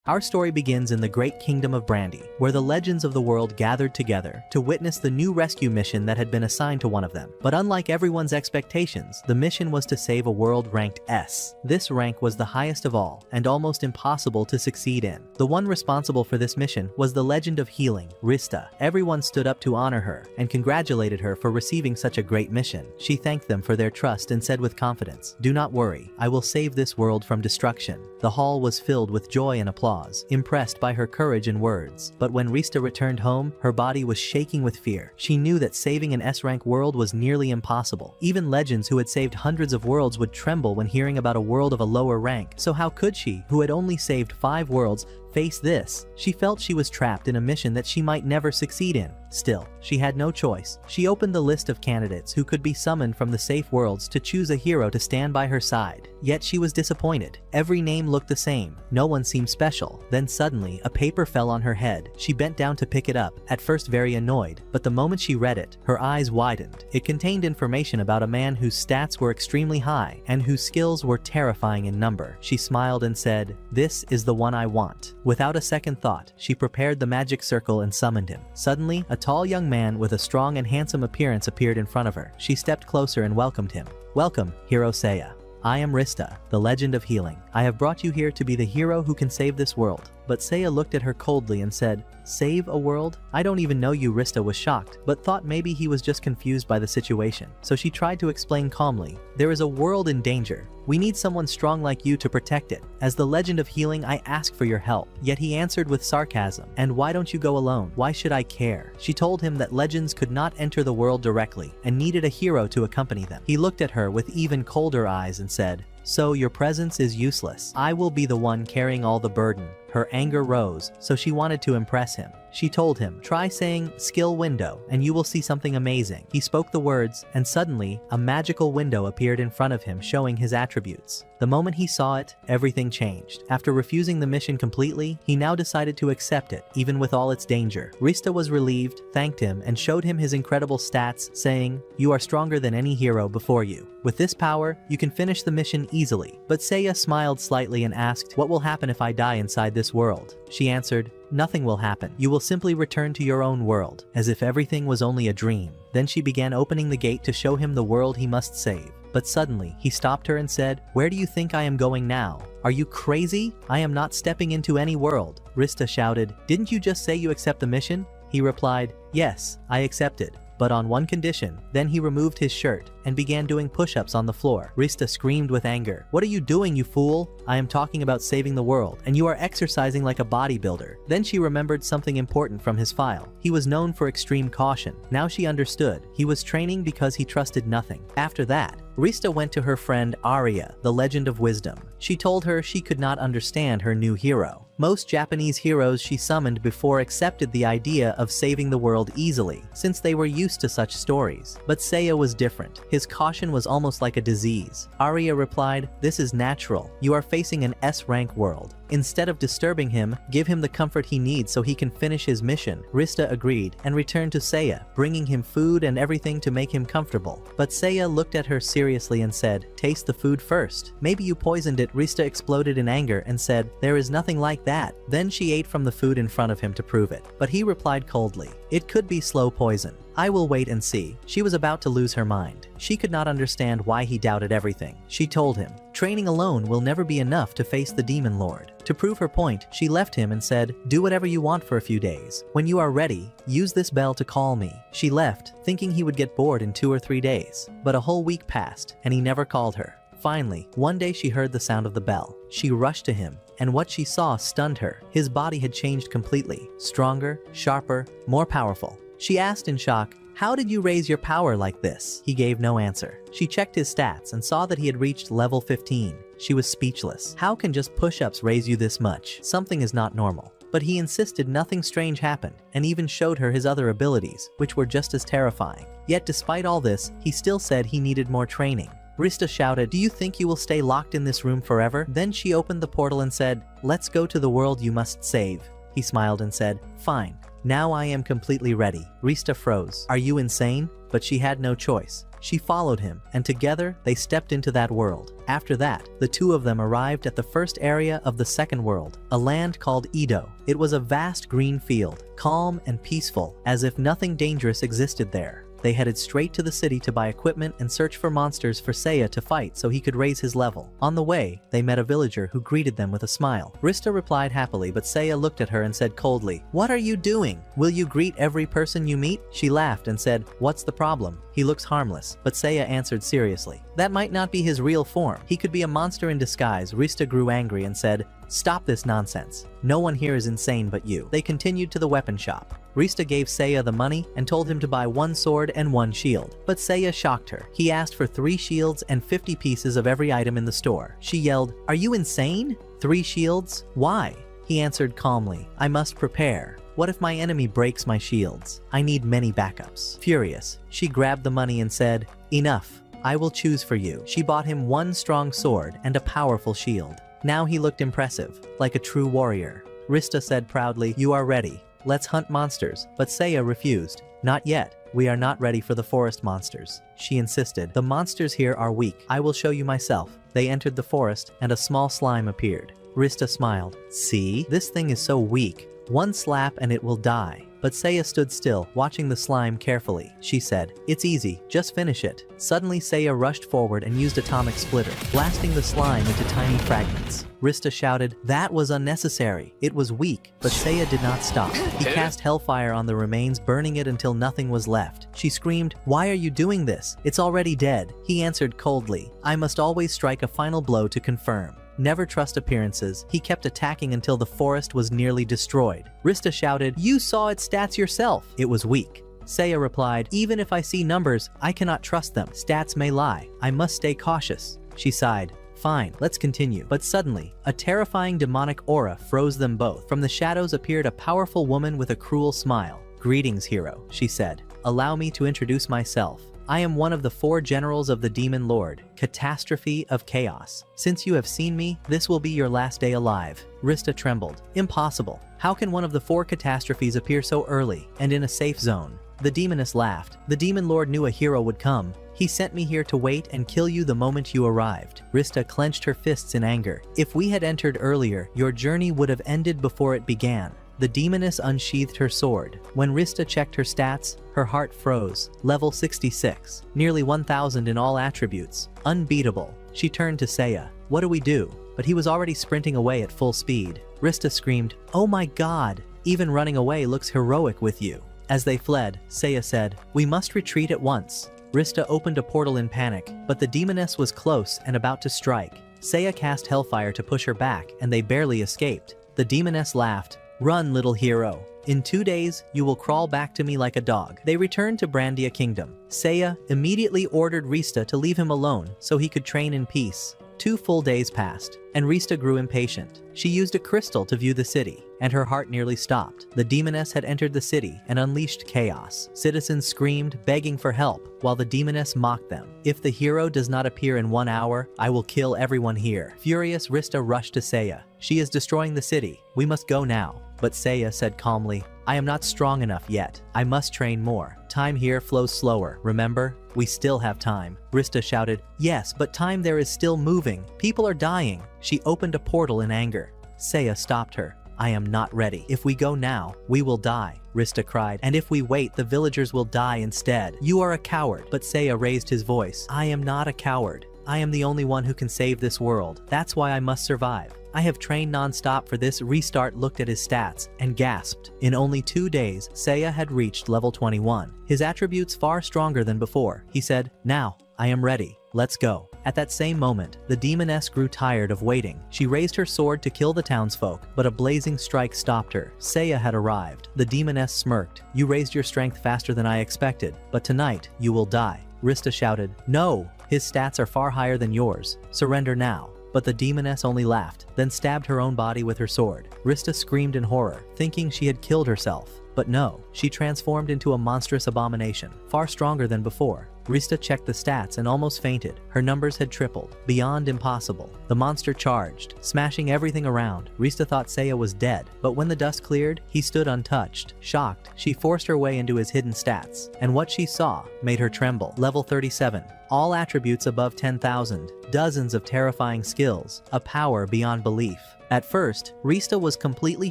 Our story begins in the great kingdom of Brandy, where the legends of the world gathered together to witness the new rescue mission that had been assigned to one of them. But unlike everyone's expectations, the mission was to save a world ranked S. This rank was the highest of all, and almost impossible to succeed in. The one responsible for this mission was the legend of healing, Rista. Everyone stood up to honor her, and congratulated her for receiving such a great mission. She thanked them for their trust and said with confidence, "Do not worry, I will save this world from destruction." The hall was filled with joy and applause, impressed by her courage and words. But when Rista returned home, her body was shaking with fear. She knew that saving an S-rank world was nearly impossible. Even legends who had saved hundreds of worlds would tremble when hearing about a world of a lower rank. So how could she, who had only saved 5 worlds, face this? She felt she was trapped in a mission that she might never succeed in. Still, she had no choice. She opened the list of candidates who could be summoned from the safe worlds to choose a hero to stand by her side. Yet she was disappointed. Every name looked the same. No one seemed special. Then suddenly, a paper fell on her head. She bent down to pick it up, at first very annoyed, but the moment she read it, her eyes widened. It contained information about a man whose stats were extremely high, and whose skills were terrifying in number. She smiled and said, "This is the one I want." Without a second thought, she prepared the magic circle and summoned him. Suddenly, a tall young man with a strong and handsome appearance appeared in front of her. She stepped closer and welcomed him. "Welcome, Hero Seiya. I am Rista, the legend of healing. I have brought you here to be the hero who can save this world." But Seiya looked at her coldly and said, "Save a world? I don't even know you." Rista was shocked, but thought maybe he was just confused by the situation. So she tried to explain calmly, "There is a world in danger. We need someone strong like you to protect it. As the legend of healing, I ask for your help." Yet he answered with sarcasm, "And why don't you go alone? Why should I care?" She told him that legends could not enter the world directly, and needed a hero to accompany them. He looked at her with even colder eyes and said, "So your presence is useless. I will be the one carrying all the burden." Her anger rose, so she wanted to impress him. She told him, "Try saying skill window and you will see something amazing." He spoke the words, and suddenly, a magical window appeared in front of him showing his attributes. The moment he saw it, everything changed. After refusing the mission completely, he now decided to accept it, even with all its danger. Rista was relieved, thanked him, and showed him his incredible stats, saying, "You are stronger than any hero before you. With this power, you can finish the mission easily." But Seiya smiled slightly and asked, "What will happen if I die inside this world?" She answered, "Nothing will happen. You will simply return to your own world," as if everything was only a dream. Then she began opening the gate to show him the world he must save. But suddenly, he stopped her and said, "Where do you think I am going now? Are you crazy? I am not stepping into any world." Rista shouted, "Didn't you just say you accept the mission?" He replied, "Yes, I accepted, but on one condition." Then he removed his shirt and began doing push-ups on the floor. Rista screamed with anger, "What are you doing, you fool? I am talking about saving the world, and you are exercising like a bodybuilder." Then she remembered something important from his file. He was known for extreme caution. Now she understood. He was training because he trusted nothing. After that, Rista went to her friend Arya, the legend of wisdom. She told her she could not understand her new hero. Most Japanese heroes she summoned before accepted the idea of saving the world easily, since they were used to such stories. But Seiya was different. His caution was almost like a disease. Arya replied, "This is natural. You are facing an S-rank world. Instead of disturbing him, give him the comfort he needs so he can finish his mission." Rista agreed and returned to Seiya, bringing him food and everything to make him comfortable. But Seiya looked at her seriously and said, "Taste the food first. Maybe you poisoned it." Rista exploded in anger and said, "There is nothing like that." Then she ate from the food in front of him to prove it. But he replied coldly, "It could be slow poison. I will wait and see." She was about to lose her mind. She could not understand why he doubted everything. She told him, "Training alone will never be enough to face the Demon Lord." To prove her point, she left him and said, "Do whatever you want for a few days. When you are ready, use this bell to call me." She left, thinking he would get bored in 2 or 3 days. But a whole week passed, and he never called her. Finally, one day she heard the sound of the bell. She rushed to him, and what she saw stunned her. His body had changed completely. Stronger, sharper, more powerful. She asked in shock, "How did you raise your power like this?" He gave no answer. She checked his stats and saw that he had reached level 15. She was speechless. How can just push-ups raise you this much? Something is not normal. But he insisted nothing strange happened, and even showed her his other abilities, which were just as terrifying. Yet despite all this, he still said he needed more training. Rista shouted, "Do you think you will stay locked in this room forever?" Then she opened the portal and said, "Let's go to the world you must save." He smiled and said, "Fine. Now I am completely ready." Rista froze. "Are you insane? but she had no choice. She followed him, and together they stepped into that world. After that, the two of them arrived at the first area of the second world, a land called Edo. It was a vast green field, calm and peaceful, as if nothing dangerous existed there. They headed straight to the city to buy equipment and search for monsters for Seiya to fight so he could raise his level. On the way, they met a villager who greeted them with a smile. Rista replied happily, but Seiya looked at her and said coldly, "What are you doing? Will you greet every person you meet?" She laughed and said, "What's the problem? He looks harmless." But Seiya answered seriously, "That might not be his real form. He could be a monster in disguise." Rista grew angry and said, "Stop this nonsense. No one here is insane but you." They continued to the weapon shop. Rista gave Seiya the money and told him to buy 1 sword and 1 shield. But Seiya shocked her. He asked for 3 shields and 50 pieces of every item in the store. She yelled, "Are you insane? 3 shields? Why?" He answered calmly, "I must prepare. What if my enemy breaks my shields? I need many backups." Furious, she grabbed the money and said, "Enough. I will choose for you." She bought him 1 strong sword and a powerful shield. Now he looked impressive, like a true warrior. Rista said proudly, "You are ready. Let's hunt monsters." But Seiya refused. "Not yet. We are not ready for the forest monsters." She insisted, "The monsters here are weak. I will show you myself." They entered the forest, and a small slime appeared. Rista smiled. "See? This thing is so weak. 1 slap and it will die." But Seiya stood still, watching the slime carefully. She said, "It's easy, just finish it." Suddenly Seiya rushed forward and used atomic splitter, blasting the slime into tiny fragments. Rista shouted, "That was unnecessary. It was weak." But Seiya did not stop. He cast hellfire on the remains, burning it until nothing was left. She screamed, "Why are you doing this? It's already dead." He answered coldly, "I must always strike a final blow to confirm." Never trust appearances. He kept attacking until the forest was nearly destroyed. Rista shouted, "You saw its stats yourself. It was weak." Seiya replied, "Even if I see numbers, I cannot trust them. Stats may lie. I must stay cautious." She sighed. "Fine, let's continue." But suddenly, a terrifying demonic aura froze them both. From the shadows appeared a powerful woman with a cruel smile. "Greetings, hero," she said. "Allow me to introduce myself. I am one of the 4 generals of the Demon Lord, Catastrophe of Chaos. Since you have seen me, this will be your last day alive." Rista trembled. "Impossible. How can one of the 4 catastrophes appear so early, and in a safe zone?" The demoness laughed. "The Demon Lord knew a hero would come. He sent me here to wait and kill you the moment you arrived." Rista clenched her fists in anger. "If we had entered earlier, your journey would have ended before it began." The demoness unsheathed her sword. When Rista checked her stats, her heart froze. Level 66. Nearly 1,000 in all attributes. Unbeatable. She turned to Seiya. "What do we do?" But he was already sprinting away at full speed. Rista screamed, "Oh my god! Even running away looks heroic with you." As they fled, Seiya said, "We must retreat at once." Rista opened a portal in panic, but the demoness was close and about to strike. Seiya cast hellfire to push her back, and they barely escaped. The demoness laughed. "Run, little hero. In 2 days, you will crawl back to me like a dog." They returned to Brandia Kingdom. Seiya immediately ordered Rista to leave him alone so he could train in peace. 2 full days passed, and Rista grew impatient. She used a crystal to view the city, and her heart nearly stopped. The demoness had entered the city and unleashed chaos. Citizens screamed, begging for help, while the demoness mocked them. "If the hero does not appear in 1 hour, I will kill everyone here." Furious, Rista rushed to Seiya. "She is destroying the city. We must go now." But Seiya said calmly, "I am not strong enough yet. I must train more. Time here flows slower, remember? We still have time." Rista shouted, "Yes, but time there is still moving. People are dying." She opened a portal in anger. Seiya stopped her. "I am not ready. If we go now, we will die." Rista cried, "And if we wait, the villagers will die instead." "You are a coward." But Seiya raised his voice. "I am not a coward. I am the only one who can save this world. That's why I must survive. I have trained non-stop for this." Restart looked at his stats and gasped. In only 2 days, Seiya had reached level 21. His attributes far stronger than before. He said, "Now, I am ready. Let's go." At that same moment, the demoness grew tired of waiting. She raised her sword to kill the townsfolk, but a blazing strike stopped her. Seiya had arrived. The demoness smirked. "You raised your strength faster than I expected, but tonight, you will die." Rista shouted, "No! His stats are far higher than yours. Surrender now." But the demoness only laughed, then stabbed her own body with her sword. Rista screamed in horror, thinking she had killed herself. But no, she transformed into a monstrous abomination, far stronger than before. Rista checked the stats and almost fainted. Her numbers had tripled. Beyond impossible. The monster charged, smashing everything around. Rista thought Seiya was dead, but when the dust cleared, he stood untouched. Shocked, she forced her way into his hidden stats, and what she saw made her tremble. Level 37. All attributes above 10,000. Dozens of terrifying skills. A power beyond belief. At first, Rista was completely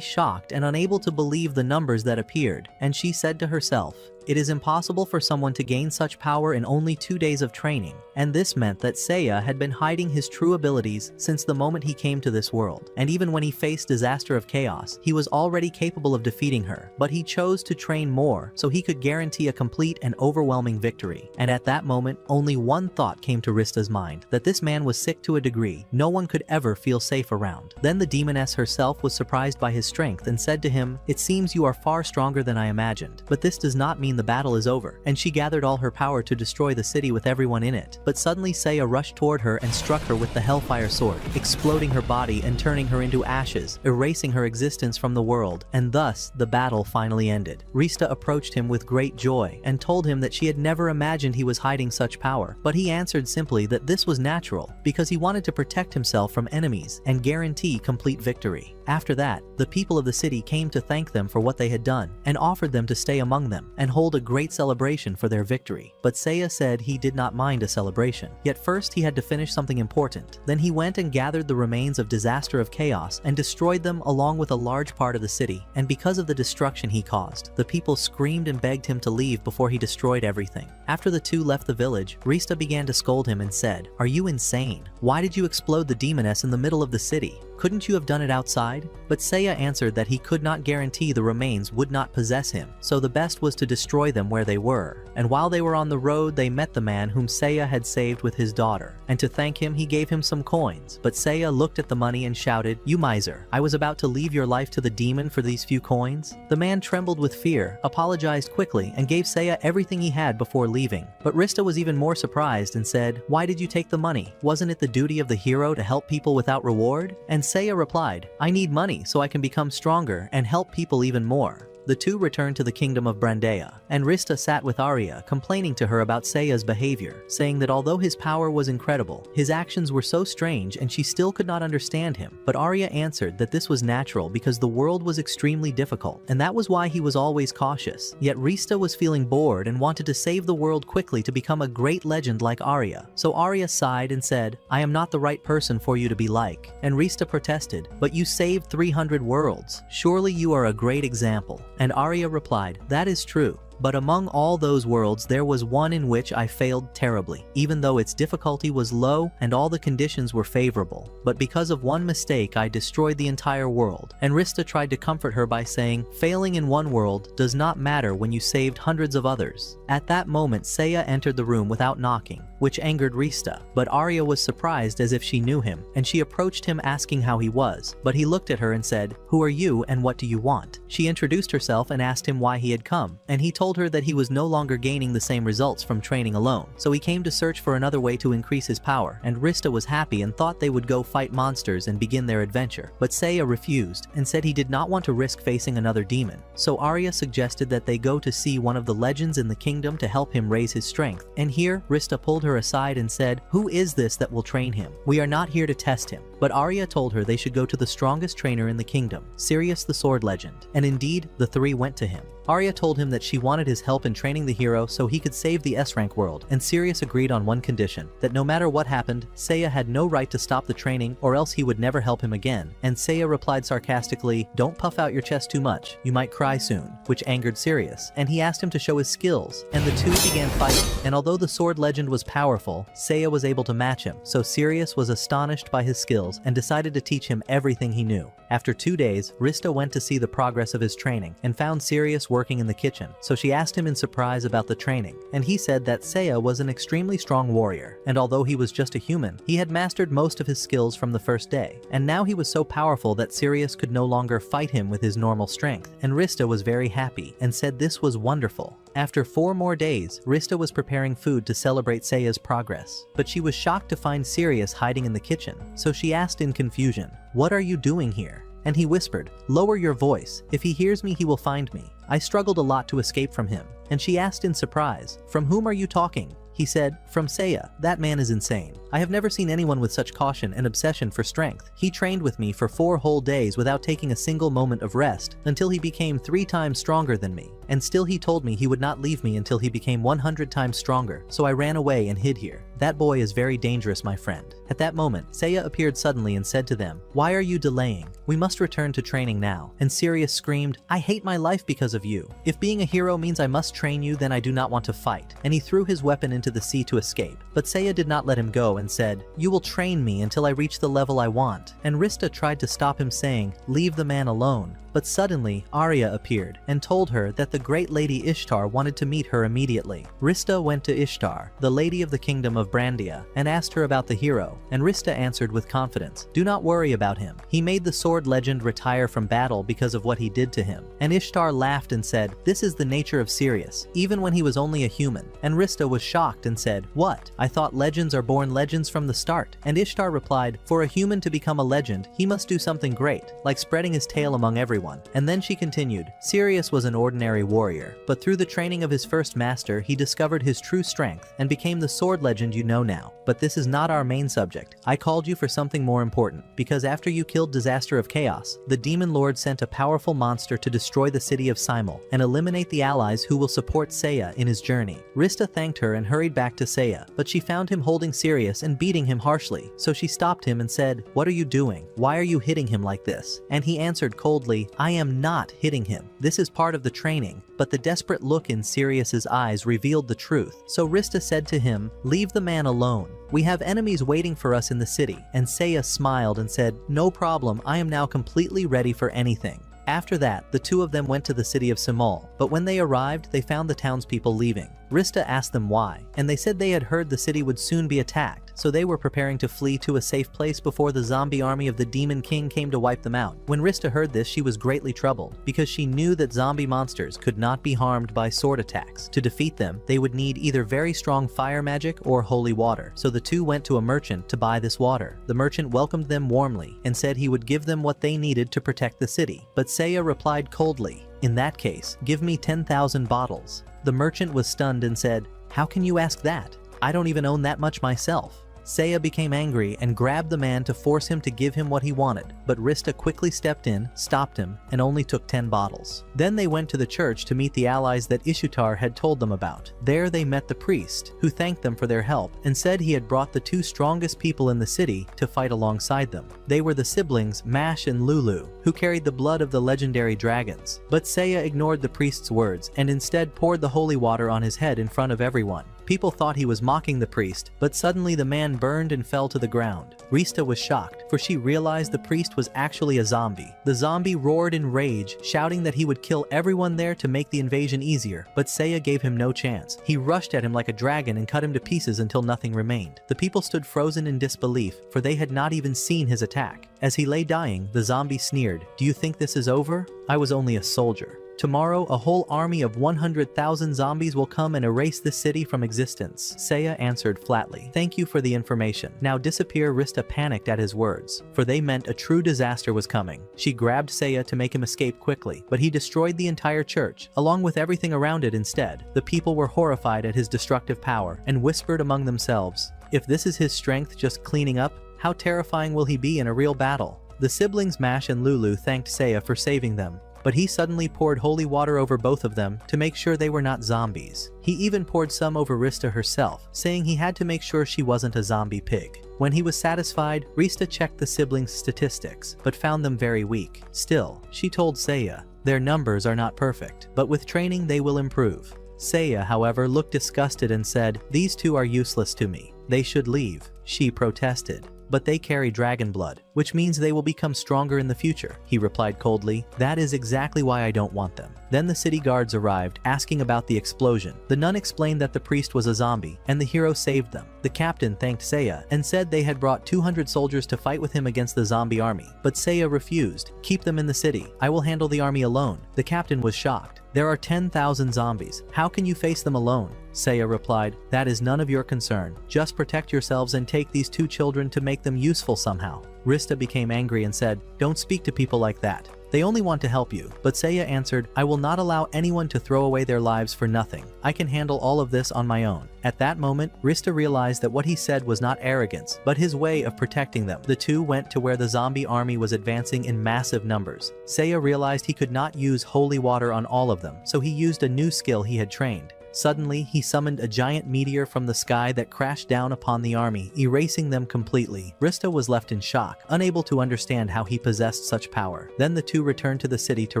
shocked and unable to believe the numbers that appeared, and she said to herself, "It is impossible for someone to gain such power in only 2 days of training," and this meant that Seiya had been hiding his true abilities since the moment he came to this world. And even when he faced Disaster of Chaos, he was already capable of defeating her, but he chose to train more so he could guarantee a complete and overwhelming victory. And at that moment, only one thought came to Rista's mind, that this man was sick to a degree no one could ever feel safe around. Then the demoness herself was surprised by his strength and said to him, "It seems you are far stronger than I imagined, but this does not mean the battle is over," and she gathered all her power to destroy the city with everyone in it. But suddenly Seiya rushed toward her and struck her with the Hellfire Sword, exploding her body and turning her into ashes, erasing her existence from the world, and thus the battle finally ended. Rista approached him with great joy and told him that she had never imagined he was hiding such power, but he answered simply that this was natural, because he wanted to protect himself from enemies and guarantee complete victory. After that, the people of the city came to thank them for what they had done, and offered them to stay among them and hold a great celebration for their victory. But Seiya said he did not mind a celebration. Yet first he had to finish something important. Then he went and gathered the remains of Disaster of Chaos and destroyed them along with a large part of the city. And because of the destruction he caused, the people screamed and begged him to leave before he destroyed everything. After the two left the village, Rista began to scold him and said, "Are you insane? Why did you explode the demoness in the middle of the city? Couldn't you have done it outside?" But Seiya answered that he could not guarantee the remains would not possess him, so the best was to destroy them where they were. And while they were on the road, they met the man whom Seiya had saved with his daughter, and to thank him he gave him some coins. But Seiya looked at the money and shouted, "You miser, I was about to leave your life to the demon for these few coins?" The man trembled with fear, apologized quickly, and gave Seiya everything he had before leaving. But Rista was even more surprised and said, "Why did you take the money? Wasn't it the duty of the hero to help people without reward?" And Seiya replied, "I need money so I can become stronger and help people even more." The two returned to the kingdom of Brandea, and Rista sat with Arya, complaining to her about Seiya's behavior, saying that although his power was incredible, his actions were so strange and she still could not understand him. But Arya answered that this was natural because the world was extremely difficult, and that was why he was always cautious. Yet Rista was feeling bored and wanted to save the world quickly to become a great legend like Arya. So Arya sighed and said, "I am not the right person for you to be like." And Rista protested, "But you saved 300 worlds. Surely you are a great example." And Arya replied, "That is true. But among all those worlds there was one in which I failed terribly, even though its difficulty was low and all the conditions were favorable. But because of one mistake I destroyed the entire world." And Rista tried to comfort her by saying, "Failing in one world does not matter when you saved hundreds of others." At that moment Seiya entered the room without knocking, which angered Rista. But Arya was surprised as if she knew him, and she approached him asking how he was. But he looked at her and said, "Who are you and what do you want?" She introduced herself and asked him why he had come, and he told her that he was no longer gaining the same results from training alone, so he came to search for another way to increase his power. And Rista was happy and thought they would go fight monsters and begin their adventure. But Seiya refused and said he did not want to risk facing another demon. So Arya suggested that they go to see one of the legends in the kingdom to help him raise his strength. And here Rista pulled her aside and said, "Who is this that will train him? We are not here to test him." But Arya told her they should go to the strongest trainer in the kingdom, Sirius the Sword Legend. And indeed, the three went to him. Arya told him that she wanted his help in training the hero so he could save the S-rank world, and Sirius agreed on one condition, that no matter what happened, Seiya had no right to stop the training or else he would never help him again. And Seiya replied sarcastically, "Don't puff out your chest too much, you might cry soon," which angered Sirius, and he asked him to show his skills, and the two began fighting. And although the Sword Legend was powerful, Seiya was able to match him, so Sirius was astonished by his skills and decided to teach him everything he knew. After 2 days, Rista went to see the progress of his training and found Sirius working in the kitchen, so she asked him in surprise about the training, and he said that Seiya was an extremely strong warrior, and although he was just a human, he had mastered most of his skills from the first day, and now he was so powerful that Sirius could no longer fight him with his normal strength, and Rista was very happy and said this was wonderful. After 4 more days, Rista was preparing food to celebrate Seiya's progress, but she was shocked to find Sirius hiding in the kitchen, so she asked in confusion, "What are you doing here?" And he whispered, "Lower your voice. If he hears me, he will find me. I struggled a lot to escape from him." And she asked in surprise, "From whom are you talking?" He said, "From Seiya, that man is insane. I have never seen anyone with such caution and obsession for strength. He trained with me for 4 whole days without taking a single moment of rest until he became 3 times stronger than me. And still he told me he would not leave me until he became 100 times stronger, so I ran away and hid here. That boy is very dangerous, my friend." At that moment, Seiya appeared suddenly and said to them, "Why are you delaying? We must return to training now." And Sirius screamed, "I hate my life because of you. If being a hero means I must train you, then I do not want to fight." And he threw his weapon into the sea to escape. But Seiya did not let him go and said, "You will train me until I reach the level I want." And Rista tried to stop him, saying, "Leave the man alone." But suddenly, Arya appeared and told her that the great lady Ishtar wanted to meet her immediately. Rista went to Ishtar, the lady of the kingdom of Brandia, and asked her about the hero, and Rista answered with confidence, "Do not worry about him. He made the sword legend retire from battle because of what he did to him." And Ishtar laughed and said, "This is the nature of Sirius, even when he was only a human." And Rista was shocked and said, "What? I thought legends are born legends from the start." And Ishtar replied, "For a human to become a legend, he must do something great, like spreading his tale among everyone." And then she continued, "Sirius was an ordinary warrior, but through the training of his first master, he discovered his true strength and became the sword legend you know now. But this is not our main subject. I called you for something more important, because after you killed Disaster of Chaos, the Demon Lord sent a powerful monster to destroy the city of Simul and eliminate the allies who will support Seiya in his journey." Rista thanked her and hurried back to Seiya, but she found him holding Sirius and beating him harshly, so she stopped him and said, "What are you doing? Why are you hitting him like this?" And he answered coldly, "I am not hitting him. This is part of the training." But the desperate look in Sirius's eyes revealed the truth, so Rista said to him, "Leave the man alone. We have enemies waiting for us in the city." And Seiya smiled and said, "No problem, I am now completely ready for anything." After that, the two of them went to the city of Simul, but when they arrived, they found the townspeople leaving. Rista asked them why, and they said they had heard the city would soon be attacked, so they were preparing to flee to a safe place before the zombie army of the Demon King came to wipe them out. When Rista heard this, she was greatly troubled, because she knew that zombie monsters could not be harmed by sword attacks. To defeat them, they would need either very strong fire magic or holy water, so the two went to a merchant to buy this water. The merchant welcomed them warmly and said he would give them what they needed to protect the city. But Seiya replied coldly, "In that case, give me 10,000 bottles." The merchant was stunned and said, "How can you ask that? I don't even own that much myself." Seiya became angry and grabbed the man to force him to give him what he wanted, but Rista quickly stepped in, stopped him, and only took 10 bottles. Then they went to the church to meet the allies that Ishutar had told them about. There they met the priest, who thanked them for their help and said he had brought the 2 strongest people in the city to fight alongside them. They were the siblings Mash and Lulu, who carried the blood of the legendary dragons. But Seiya ignored the priest's words and instead poured the holy water on his head in front of everyone. People thought he was mocking the priest, but suddenly the man burned and fell to the ground. Rista was shocked, for she realized the priest was actually a zombie. The zombie roared in rage, shouting that he would kill everyone there to make the invasion easier, but Seiya gave him no chance. He rushed at him like a dragon and cut him to pieces until nothing remained. The people stood frozen in disbelief, for they had not even seen his attack. As he lay dying, the zombie sneered, "Do you think this is over? I was only a soldier. Tomorrow, a whole army of 100,000 zombies will come and erase this city from existence." Seiya answered flatly, "Thank you for the information. Now disappear." Rista panicked at his words, for they meant a true disaster was coming. She grabbed Seiya to make him escape quickly, but he destroyed the entire church, along with everything around it instead. The people were horrified at his destructive power, and whispered among themselves, "If this is his strength just cleaning up, how terrifying will he be in a real battle?" The siblings Mash and Lulu thanked Seiya for saving them, but he suddenly poured holy water over both of them to make sure they were not zombies. He even poured some over Rista herself, saying he had to make sure she wasn't a zombie pig. When he was satisfied, Rista checked the siblings' statistics, but found them very weak. Still, she told Seiya, "Their numbers are not perfect, but with training they will improve." Seiya, however, looked disgusted and said, "These two are useless to me. They should leave." She protested. "But they carry dragon blood, which means they will become stronger in the future." He replied coldly, "That is exactly why I don't want them." Then the city guards arrived, asking about the explosion. The nun explained that the priest was a zombie, and the hero saved them. The captain thanked Seiya and said they had brought 200 soldiers to fight with him against the zombie army. But Seiya refused. "Keep them in the city. I will handle the army alone." The captain was shocked. "There are 10,000 zombies. How can you face them alone?" Seiya replied, "That is none of your concern. Just protect yourselves and take these 2 children to make them useful somehow." Rista became angry and said, "Don't speak to people like that. They only want to help you. But Seiya answered, I will not allow anyone to throw away their lives for nothing. I can handle all of this on my own. At that moment, Rista realized that what he said was not arrogance, but his way of protecting them. The two went to where the zombie army was advancing in massive numbers. Seiya realized he could not use holy water on all of them, so he used a new skill he had trained. Suddenly, he summoned a giant meteor from the sky that crashed down upon the army, erasing them completely. Rista was left in shock, unable to understand how he possessed such power. Then the two returned to the city to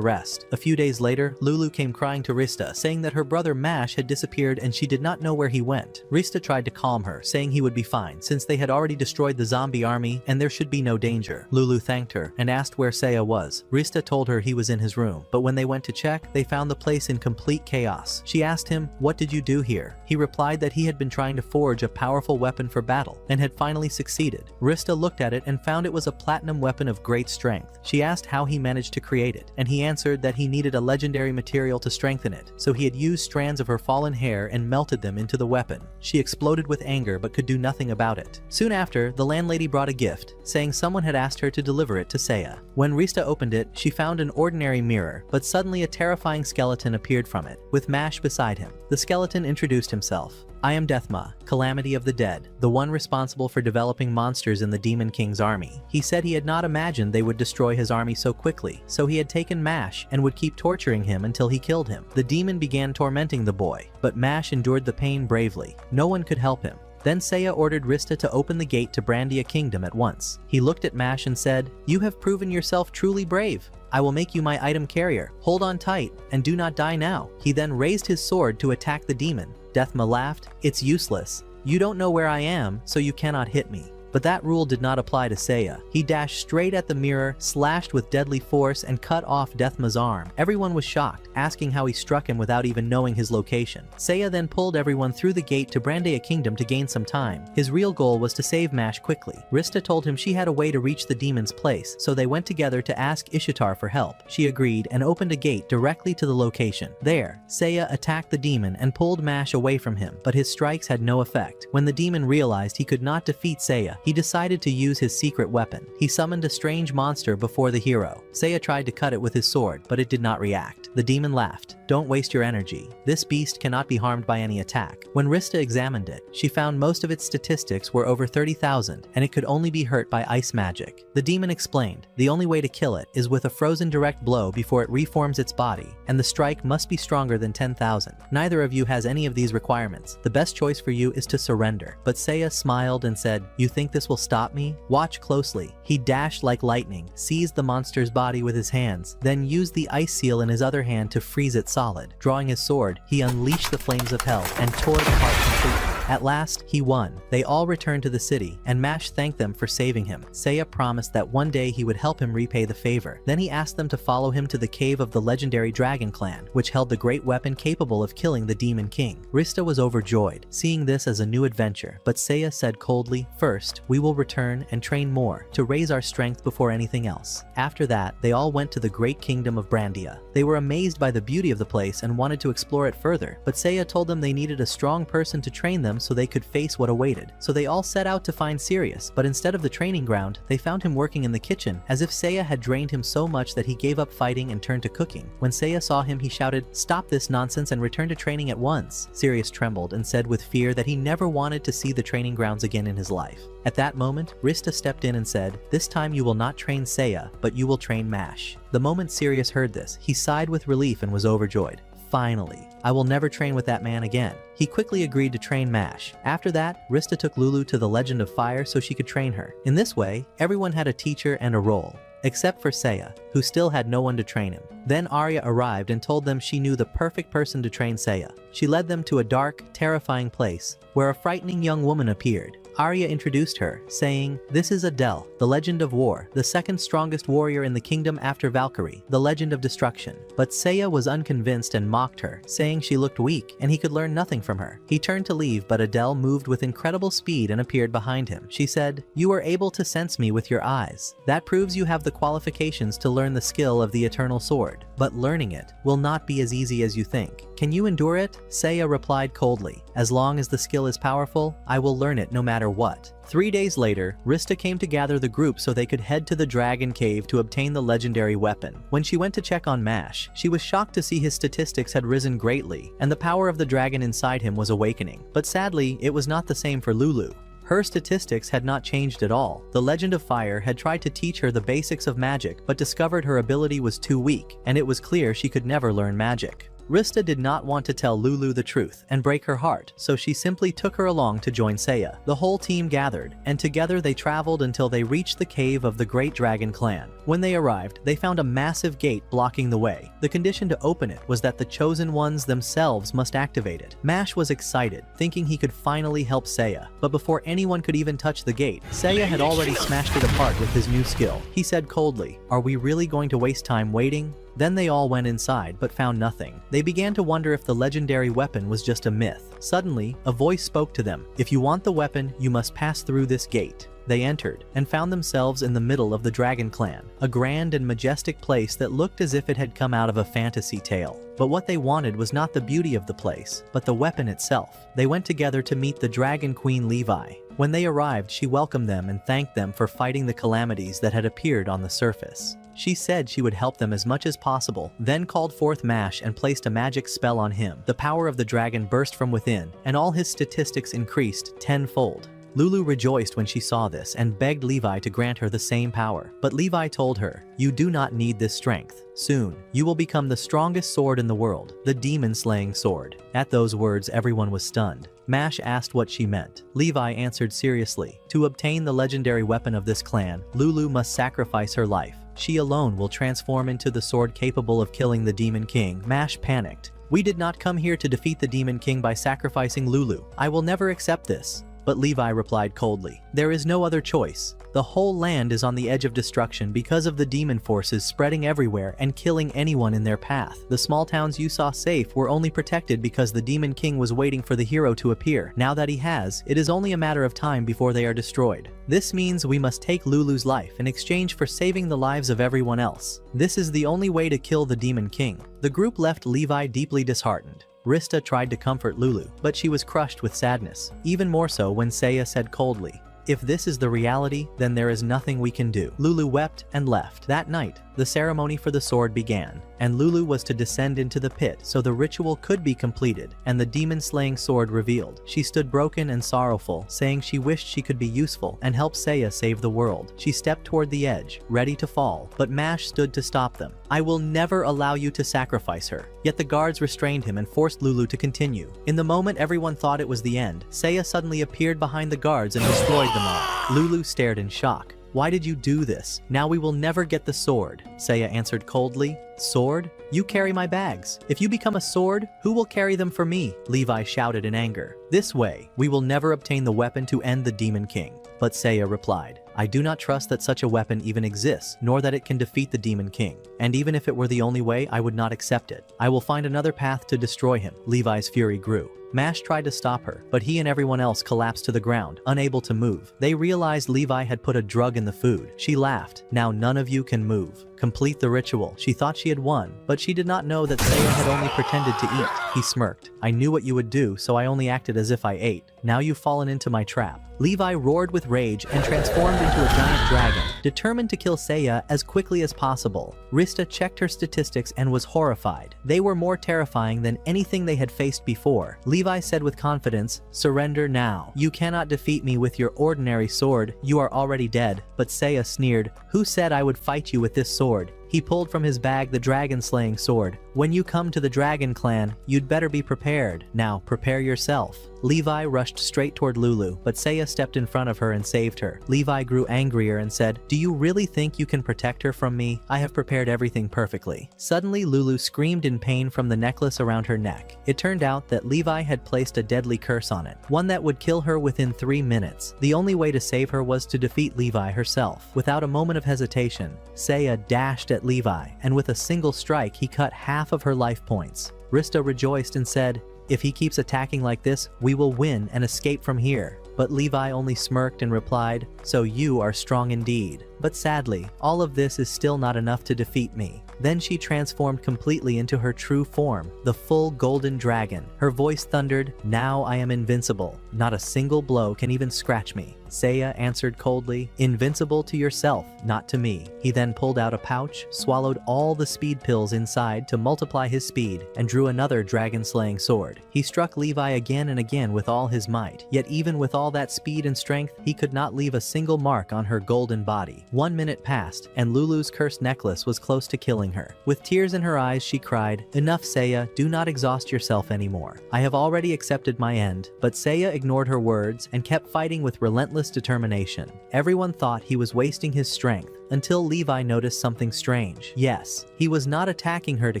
rest. A few days later, Lulu came crying to Rista, saying that her brother Mash had disappeared and she did not know where he went. Rista tried to calm her, saying he would be fine, since they had already destroyed the zombie army and there should be no danger. Lulu thanked her and asked where Seiya was. Rista told her he was in his room, but when they went to check, they found the place in complete chaos. She asked him, what did you do here? He replied that he had been trying to forge a powerful weapon for battle and had finally succeeded. Rista looked at it and found it was a platinum weapon of great strength. She asked how he managed to create it, and he answered that he needed a legendary material to strengthen it, so he had used strands of her fallen hair and melted them into the weapon. She exploded with anger but could do nothing about it. Soon after, the landlady brought a gift, saying someone had asked her to deliver it to Seiya. When Rista opened it, she found an ordinary mirror, but suddenly a terrifying skeleton appeared from it, with Mash beside him. The skeleton introduced himself. I am Deathma, Calamity of the Dead, the one responsible for developing monsters in the Demon King's army. He said he had not imagined they would destroy his army so quickly, so he had taken Mash and would keep torturing him until he killed him. The demon began tormenting the boy, but Mash endured the pain bravely. No one could help him. Then Seiya ordered Rista to open the gate to Brandia Kingdom at once. He looked at Mash and said, You have proven yourself truly brave. I will make you my item carrier. Hold on tight, and do not die now. He then raised his sword to attack the demon. Deathma laughed, It's useless. You don't know where I am, so you cannot hit me. But that rule did not apply to Seiya. He dashed straight at the mirror, slashed with deadly force, and cut off Deathma's arm. Everyone was shocked, asking how he struck him without even knowing his location. Seiya then pulled everyone through the gate to Brandia Kingdom to gain some time. His real goal was to save Mash quickly. Rista told him she had a way to reach the demon's place, so they went together to ask Ishitar for help. She agreed and opened a gate directly to the location. There, Seiya attacked the demon and pulled Mash away from him, but his strikes had no effect. When the demon realized he could not defeat Seiya, he decided to use his secret weapon. He summoned a strange monster before the hero. Seiya tried to cut it with his sword, but it did not react. The demon laughed. Don't waste your energy. This beast cannot be harmed by any attack. When Rista examined it, she found most of its statistics were over 30,000, and it could only be hurt by ice magic. The demon explained, the only way to kill it is with a frozen direct blow before it reforms its body, and the strike must be stronger than 10,000. Neither of you has any of these requirements. The best choice for you is to surrender. But Seiya smiled and said, You think this will stop me? Watch closely. He dashed like lightning, seized the monster's body with his hands, then used the ice seal in his other hand to freeze it solid. Drawing his sword, he unleashed the flames of hell and tore it apart completely. At last, he won. They all returned to the city, and Mash thanked them for saving him. Seiya promised that one day he would help him repay the favor. Then he asked them to follow him to the cave of the legendary Dragon Clan, which held the great weapon capable of killing the Demon King. Rista was overjoyed, seeing this as a new adventure, but Seiya said coldly, First, we will return and train more, to raise our strength before anything else. After that, they all went to the great kingdom of Brandia. They were amazed by the beauty of the place and wanted to explore it further, but Seiya told them they needed a strong person to train them so they could face what awaited. So they all set out to find Sirius, but instead of the training ground, they found him working in the kitchen, as if Seiya had drained him so much that he gave up fighting and turned to cooking. When Seiya saw him, he shouted, Stop this nonsense and return to training at once. Sirius trembled and said with fear that he never wanted to see the training grounds again in his life. At that moment, Rista stepped in and said, This time you will not train Seiya, but you will train Mash. The moment Sirius heard this, he sighed with relief and was overjoyed. Finally, I will never train with that man again. He quickly agreed to train Mash. After that, Rista took Lulu to the Legend of Fire so she could train her. In this way, everyone had a teacher and a role, except for Seiya, who still had no one to train him. Then Arya arrived and told them she knew the perfect person to train Seiya. She led them to a dark, terrifying place, where a frightening young woman appeared. Arya introduced her, saying, This is Adele, the Legend of War, the second strongest warrior in the kingdom after Valkyrie, the Legend of Destruction. But Seiya was unconvinced and mocked her, saying she looked weak and he could learn nothing from her. He turned to leave, but Adele moved with incredible speed and appeared behind him. She said, You are able to sense me with your eyes. That proves you have the qualifications to learn the skill of the Eternal Sword. But learning it will not be as easy as you think. Can you endure it? Seiya replied coldly, As long as the skill is powerful, I will learn it no matter matter what. 3 days later, Rista came to gather the group so they could head to the dragon cave to obtain the legendary weapon. When she went to check on Mash, she was shocked to see his statistics had risen greatly, and the power of the dragon inside him was awakening. But sadly, it was not the same for Lulu. Her statistics had not changed at all. The Legend of Fire had tried to teach her the basics of magic, but discovered her ability was too weak, and it was clear she could never learn magic. Rista did not want to tell Lulu the truth and break her heart, so she simply took her along to join Seiya. The whole team gathered, and together they traveled until they reached the cave of the Great Dragon Clan. When they arrived, they found a massive gate blocking the way. The condition to open it was that the chosen ones themselves must activate it. Mash was excited, thinking he could finally help Seiya, but before anyone could even touch the gate, Seiya had already smashed it apart with his new skill. He said coldly, "Are we really going to waste time waiting?" Then they all went inside but found nothing. They began to wonder if the legendary weapon was just a myth. Suddenly, a voice spoke to them. "If you want the weapon, you must pass through this gate." They entered and found themselves in the middle of the Dragon Clan, a grand and majestic place that looked as if it had come out of a fantasy tale. But what they wanted was not the beauty of the place, but the weapon itself. They went together to meet the Dragon Queen Levi. When they arrived, she welcomed them and thanked them for fighting the calamities that had appeared on the surface. She said she would help them as much as possible, then called forth Mash and placed a magic spell on him. The power of the dragon burst from within, and all his statistics increased tenfold. Lulu rejoiced when she saw this and begged Levi to grant her the same power. But Levi told her, "You do not need this strength. Soon, you will become the strongest sword in the world, the demon-slaying sword." At those words, everyone was stunned. Mash asked what she meant. Levi answered seriously, "To obtain the legendary weapon of this clan, Lulu must sacrifice her life. She alone will transform into the sword capable of killing the Demon King." Mash panicked. "We did not come here to defeat the Demon King by sacrificing Lulu. I will never accept this." But Levi replied coldly, "There is no other choice. The whole land is on the edge of destruction because of the demon forces spreading everywhere and killing anyone in their path. The small towns you saw safe were only protected because the Demon King was waiting for the hero to appear. Now that he has, it is only a matter of time before they are destroyed. This means we must take Lulu's life in exchange for saving the lives of everyone else. This is the only way to kill the Demon King." The group left Levi deeply disheartened. Rista tried to comfort Lulu, but she was crushed with sadness, even more so when Seiya said coldly, "If this is the reality, then there is nothing we can do." Lulu wept and left. That night, the ceremony for the sword began, and Lulu was to descend into the pit so the ritual could be completed and the demon-slaying sword revealed. She stood broken and sorrowful, saying she wished she could be useful and help Seiya save the world. She stepped toward the edge, ready to fall, but Mash stood to stop them. "I will never allow you to sacrifice her." Yet the guards restrained him and forced Lulu to continue. In the moment everyone thought it was the end, Seiya suddenly appeared behind the guards and destroyed them all. Lulu stared in shock. "Why did you do this? Now we will never get the sword." Seiya answered coldly, "Sword? You carry my bags. If you become a sword, who will carry them for me?" Levi shouted in anger. "This way, we will never obtain the weapon to end the Demon King." But Seiya replied, "I do not trust that such a weapon even exists, nor that it can defeat the Demon King. And even if it were the only way, I would not accept it. I will find another path to destroy him." Levi's fury grew. Mash tried to stop her, but he and everyone else collapsed to the ground, unable to move. They realized Levi had put a drug in the food. She laughed. "Now none of you can move. Complete the ritual." She thought she had won, but she did not know that Seiya had only pretended to eat. He smirked. "I knew what you would do, so I only acted as if I ate. Now you've fallen into my trap." Levi roared with rage and transformed into a giant dragon, determined to kill Seiya as quickly as possible. Rista checked her statistics and was horrified. They were more terrifying than anything they had faced before. Levi said with confidence, "Surrender now. You cannot defeat me with your ordinary sword. You are already dead." But Seiya sneered, "Who said I would fight you with this sword?" He pulled from his bag the dragon-slaying sword. "When you come to the Dragon Clan, you'd better be prepared. Now, prepare yourself." Levi rushed straight toward Lulu, but Seiya stepped in front of her and saved her. Levi grew angrier and said, "Do you really think you can protect her from me? I have prepared everything perfectly." Suddenly, Lulu screamed in pain from the necklace around her neck. It turned out that Levi had placed a deadly curse on it, one that would kill her within 3 minutes. The only way to save her was to defeat Levi herself. Without a moment of hesitation, Seiya dashed at Levi, and with a single strike he cut half of her life points. Rista rejoiced and said, "If he keeps attacking like this, we will win and escape from here." But Levi only smirked and replied, "So you are strong indeed. But sadly, all of this is still not enough to defeat me." Then she transformed completely into her true form, the full golden dragon. Her voice thundered, "Now I am invincible. Not a single blow can even scratch me." Seiya answered coldly, "Invincible to yourself, not to me." He then pulled out a pouch, swallowed all the speed pills inside to multiply his speed, and drew another dragon-slaying sword. He struck Levi again and again with all his might, yet even with all that speed and strength, he could not leave a single mark on her golden body. 1 minute passed, and Lulu's cursed necklace was close to killing her. With tears in her eyes, she cried, "Enough, Seiya, do not exhaust yourself anymore. I have already accepted my end." But Seiya ignored her words and kept fighting with relentless determination. Everyone thought he was wasting his strength, until Levi noticed something strange. Yes, he was not attacking her to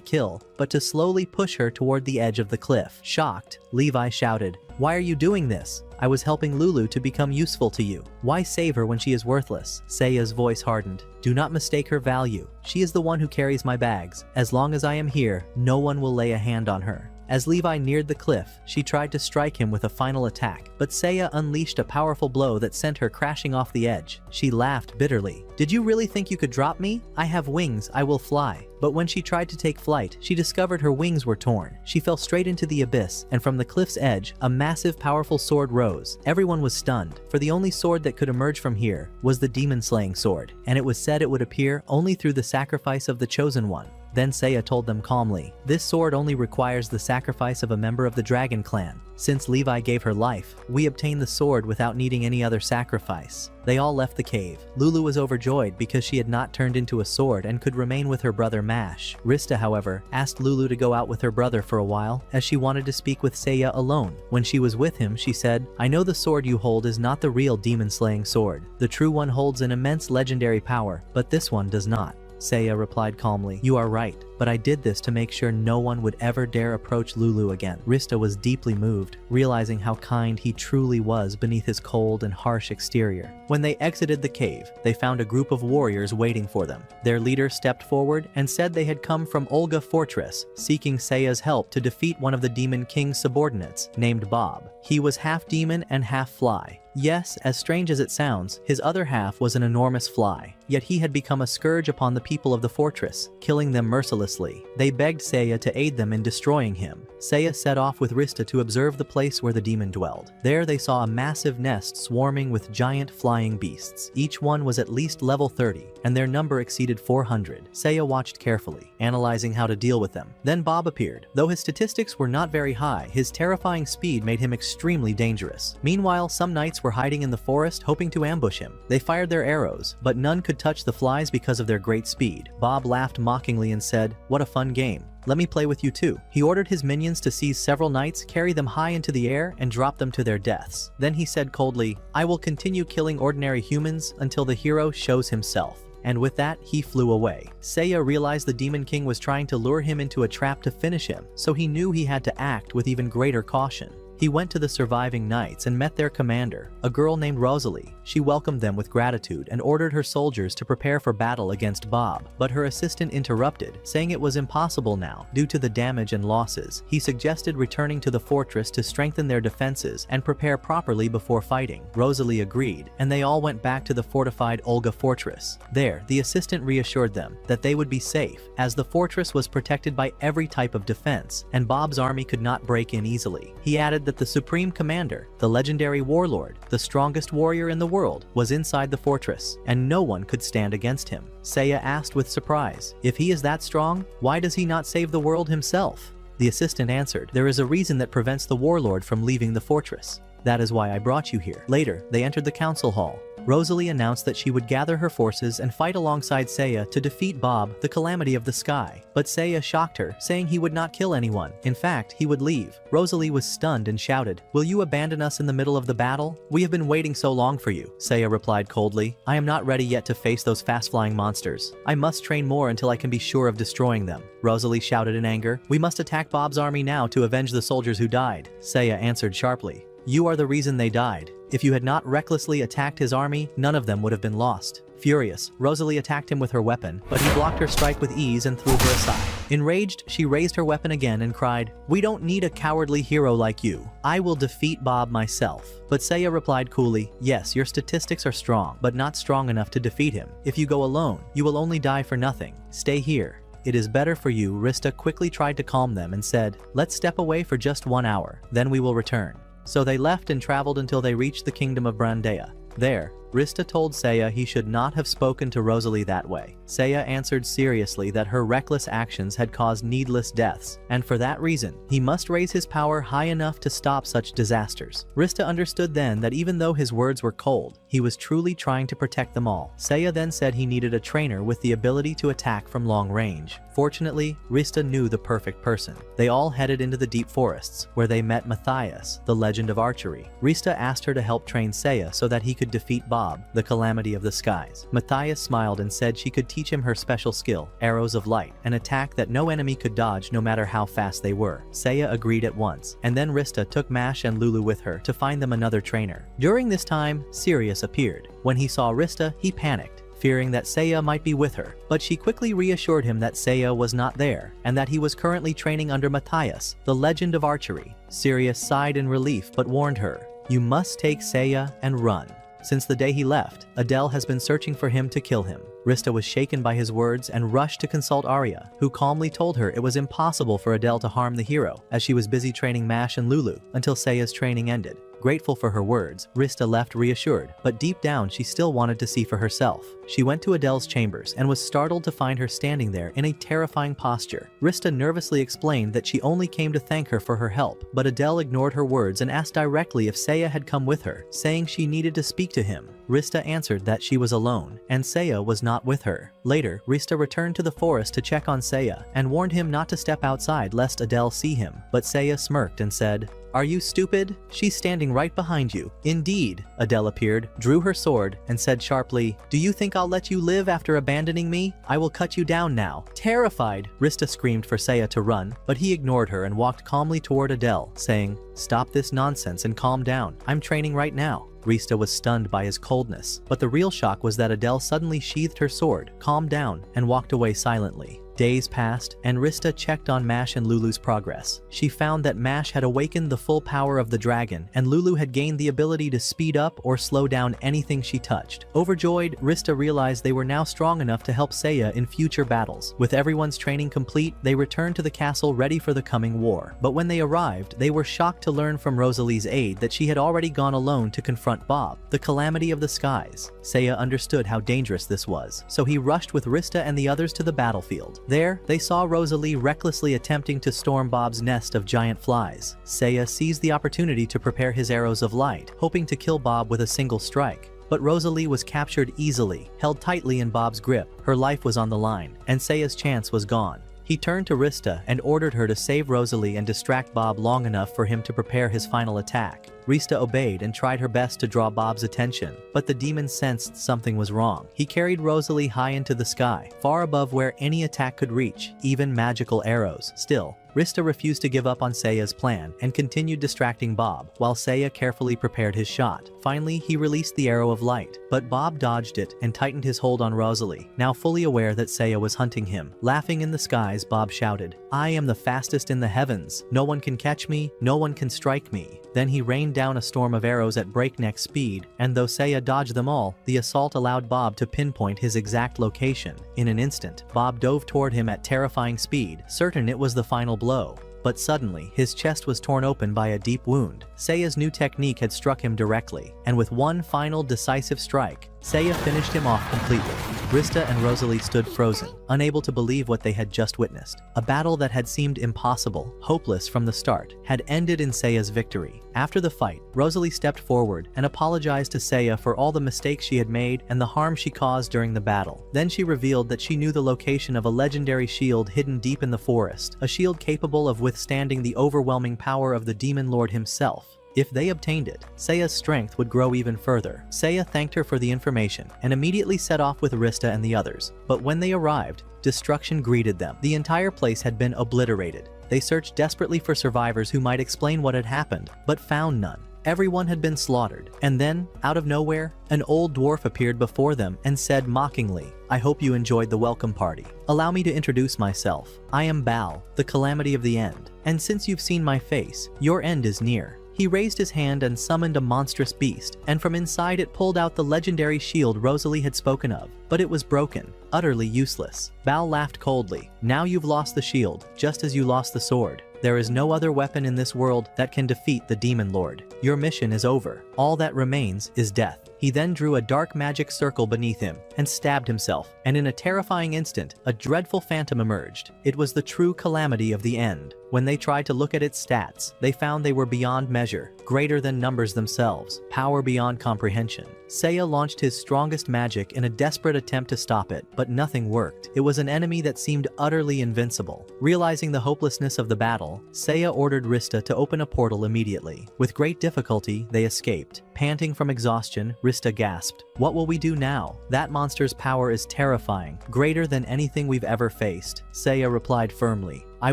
kill, but to slowly push her toward the edge of the cliff. Shocked, Levi shouted, "Why are you doing this? I was helping Lulu to become useful to you. Why save her when she is worthless?" Seiya's voice hardened. "Do not mistake her value. She is the one who carries my bags. As long as I am here, no one will lay a hand on her." As Levi neared the cliff, she tried to strike him with a final attack, but Seiya unleashed a powerful blow that sent her crashing off the edge. She laughed bitterly. "Did you really think you could drop me? I have wings, I will fly." But when she tried to take flight, she discovered her wings were torn. She fell straight into the abyss, and from the cliff's edge, a massive powerful sword rose. Everyone was stunned, for the only sword that could emerge from here was the demon-slaying sword, and it was said it would appear only through the sacrifice of the chosen one. Then Seiya told them calmly, "This sword only requires the sacrifice of a member of the dragon clan. Since Levi gave her life, we obtained the sword without needing any other sacrifice." They all left the cave. Lulu was overjoyed because she had not turned into a sword and could remain with her brother Mash. Rista, however, asked Lulu to go out with her brother for a while, as she wanted to speak with Seiya alone. When she was with him, she said, "I know the sword you hold is not the real demon-slaying sword. The true one holds an immense legendary power, but this one does not." Seiya replied calmly, "You are right, but I did this to make sure no one would ever dare approach Lulu again." Rista was deeply moved, realizing how kind he truly was beneath his cold and harsh exterior. When they exited the cave, they found a group of warriors waiting for them. Their leader stepped forward and said they had come from Olga Fortress, seeking Seiya's help to defeat one of the Demon King's subordinates, named Bob. He was half demon and half fly. Yes, as strange as it sounds, his other half was an enormous fly. Yet he had become a scourge upon the people of the fortress, killing them mercilessly. They begged Seiya to aid them in destroying him. Seiya set off with Rista to observe the place where the demon dwelled. There they saw a massive nest swarming with giant flying beasts. Each one was at least level 30, and their number exceeded 400. Seiya watched carefully, analyzing how to deal with them. Then Bob appeared. Though his statistics were not very high, his terrifying speed made him extremely dangerous. Meanwhile, some knights were hiding in the forest hoping to ambush him. They fired their arrows, but none could touch the flies because of their great speed. Bob laughed mockingly and said, "What a fun game. Let me play with you too." He ordered his minions to seize several knights, carry them high into the air, and drop them to their deaths. Then he said coldly, "I will continue killing ordinary humans until the hero shows himself." And with that, he flew away. Seiya realized the Demon King was trying to lure him into a trap to finish him, so he knew he had to act with even greater caution. He went to the surviving knights and met their commander, a girl named Rosalie. She welcomed them with gratitude and ordered her soldiers to prepare for battle against Bob. But her assistant interrupted, saying it was impossible now, due to the damage and losses. He suggested returning to the fortress to strengthen their defenses and prepare properly before fighting. Rosalie agreed, and they all went back to the fortified Olga fortress. There, the assistant reassured them that they would be safe, as the fortress was protected by every type of defense, and Bob's army could not break in easily. He added that the supreme commander, the legendary warlord, the strongest warrior in the world, was inside the fortress, and no one could stand against him. Seiya asked with surprise, "If he is that strong, why does he not save the world himself?" The assistant answered, "There is a reason that prevents the warlord from leaving the fortress. That is why I brought you here." Later, they entered the council hall. Rosalie announced that she would gather her forces and fight alongside Seiya to defeat Bob, the calamity of the sky. But Seiya shocked her, saying he would not kill anyone. In fact, he would leave. Rosalie was stunned and shouted, "Will you abandon us in the middle of the battle? We have been waiting so long for you." Seiya replied coldly, "I am not ready yet to face those fast-flying monsters. I must train more until I can be sure of destroying them." Rosalie shouted in anger, "We must attack Bob's army now to avenge the soldiers who died." Seiya answered sharply, "You are the reason they died. If you had not recklessly attacked his army, none of them would have been lost." Furious, Rosalie attacked him with her weapon, but he blocked her strike with ease and threw her aside. Enraged, she raised her weapon again and cried, "We don't need a cowardly hero like you. I will defeat Bob myself." But Seiya replied coolly, "Yes, your statistics are strong, but not strong enough to defeat him. If you go alone, you will only die for nothing. Stay here." "It is better for you." Rista quickly tried to calm them and said, "Let's step away for just 1 hour, then we will return." So they left and traveled until they reached the kingdom of Brandea. There, Rista told Seiya he should not have spoken to Rosalie that way. Seiya answered seriously that her reckless actions had caused needless deaths, and for that reason, he must raise his power high enough to stop such disasters. Rista understood then that even though his words were cold, he was truly trying to protect them all. Seiya then said he needed a trainer with the ability to attack from long range. Fortunately, Rista knew the perfect person. They all headed into the deep forests, where they met Matthias, the legend of archery. Rista asked her to help train Seiya so that he could defeat Bob, the calamity of the skies. Matthias smiled and said she could teach him her special skill, arrows of light, an attack that no enemy could dodge no matter how fast they were. Seiya agreed at once, and then Rista took Mash and Lulu with her to find them another trainer. During this time, Sirius appeared. When he saw Rista, he panicked, fearing that Seiya might be with her, but she quickly reassured him that Seiya was not there, and that he was currently training under Matthias, the legend of archery. Sirius sighed in relief but warned her, "You must take Seiya and run." Since the day he left, Adele has been searching for him to kill him. Rista was shaken by his words and rushed to consult Arya, who calmly told her it was impossible for Adele to harm the hero, as she was busy training Mash and Lulu until Seiya's training ended. Grateful for her words, Rista left reassured, but deep down she still wanted to see for herself. She went to Adele's chambers and was startled to find her standing there in a terrifying posture. Rista nervously explained that she only came to thank her for her help, but Adele ignored her words and asked directly if Seiya had come with her, saying she needed to speak to him. Rista answered that she was alone, and Seiya was not with her. Later, Rista returned to the forest to check on Seiya, and warned him not to step outside lest Adele see him, but Seiya smirked and said, "Are you stupid? She's standing right behind you." Indeed, Adele appeared, drew her sword, and said sharply, "Do you think I'll let you live after abandoning me? I will cut you down now." Terrified, Rista screamed for Seiya to run, but he ignored her and walked calmly toward Adele, saying, "Stop this nonsense and calm down. I'm training right now." Rista was stunned by his coldness, but the real shock was that Adele suddenly sheathed her sword, calmed down, and walked away silently. Days passed, and Rista checked on Mash and Lulu's progress. She found that Mash had awakened the full power of the dragon, and Lulu had gained the ability to speed up or slow down anything she touched. Overjoyed, Rista realized they were now strong enough to help Seiya in future battles. With everyone's training complete, they returned to the castle ready for the coming war. But when they arrived, they were shocked to learn from Rosalie's aide that she had already gone alone to confront Bob, the calamity of the skies. Seiya understood how dangerous this was, so he rushed with Rista and the others to the battlefield. There, they saw Rosalie recklessly attempting to storm Bob's nest of giant flies. Seiya seized the opportunity to prepare his arrows of light, hoping to kill Bob with a single strike. But Rosalie was captured easily, held tightly in Bob's grip. Her life was on the line, and Seiya's chance was gone. He turned to Rista and ordered her to save Rosalie and distract Bob long enough for him to prepare his final attack. Rista obeyed and tried her best to draw Bob's attention, but the demon sensed something was wrong. He carried Rosalie high into the sky, far above where any attack could reach, even magical arrows. Still, Rista refused to give up on Seiya's plan and continued distracting Bob, while Seiya carefully prepared his shot. Finally, he released the arrow of light, but Bob dodged it and tightened his hold on Rosalie, now fully aware that Seiya was hunting him. Laughing in the skies, Bob shouted, "I am the fastest in the heavens. No one can catch me, no one can strike me." Then he rained down a storm of arrows at breakneck speed, and though Seiya dodged them all, the assault allowed Bob to pinpoint his exact location. In an instant, Bob dove toward him at terrifying speed, certain it was the final blow. But suddenly, his chest was torn open by a deep wound. Seiya's new technique had struck him directly, and with one final decisive strike, Seiya finished him off completely. Rista and Rosalie stood frozen, unable to believe what they had just witnessed. A battle that had seemed impossible, hopeless from the start, had ended in Seiya's victory. After the fight, Rosalie stepped forward and apologized to Seiya for all the mistakes she had made and the harm she caused during the battle. Then she revealed that she knew the location of a legendary shield hidden deep in the forest, a shield capable of withstanding the overwhelming power of the Demon Lord himself. If they obtained it, Seiya's strength would grow even further. Seiya thanked her for the information and immediately set off with Rista and the others. But when they arrived, destruction greeted them. The entire place had been obliterated. They searched desperately for survivors who might explain what had happened, but found none. Everyone had been slaughtered. And then, out of nowhere, an old dwarf appeared before them and said mockingly, "I hope you enjoyed the welcome party. Allow me to introduce myself. I am Baal, the calamity of the end. And since you've seen my face, your end is near." He raised his hand and summoned a monstrous beast, and from inside it pulled out the legendary shield Rosalie had spoken of. But it was broken, utterly useless. Bao laughed coldly. Now you've lost the shield, just as you lost the sword. There is no other weapon in this world that can defeat the Demon Lord. Your mission is over. All that remains is death. He then drew a dark magic circle beneath him and stabbed himself, and in a terrifying instant, a dreadful phantom emerged. It was the true calamity of the end. When they tried to look at its stats, they found they were beyond measure, greater than numbers themselves, power beyond comprehension. Seiya launched his strongest magic in a desperate attempt to stop it, but nothing worked. It was an enemy that seemed utterly invincible. Realizing the hopelessness of the battle, Seiya ordered Rista to open a portal immediately. With great difficulty, they escaped. Panting from exhaustion, Rista gasped, "What will we do now? That monster's power is terrifying, greater than anything we've ever faced." Seiya replied firmly, "I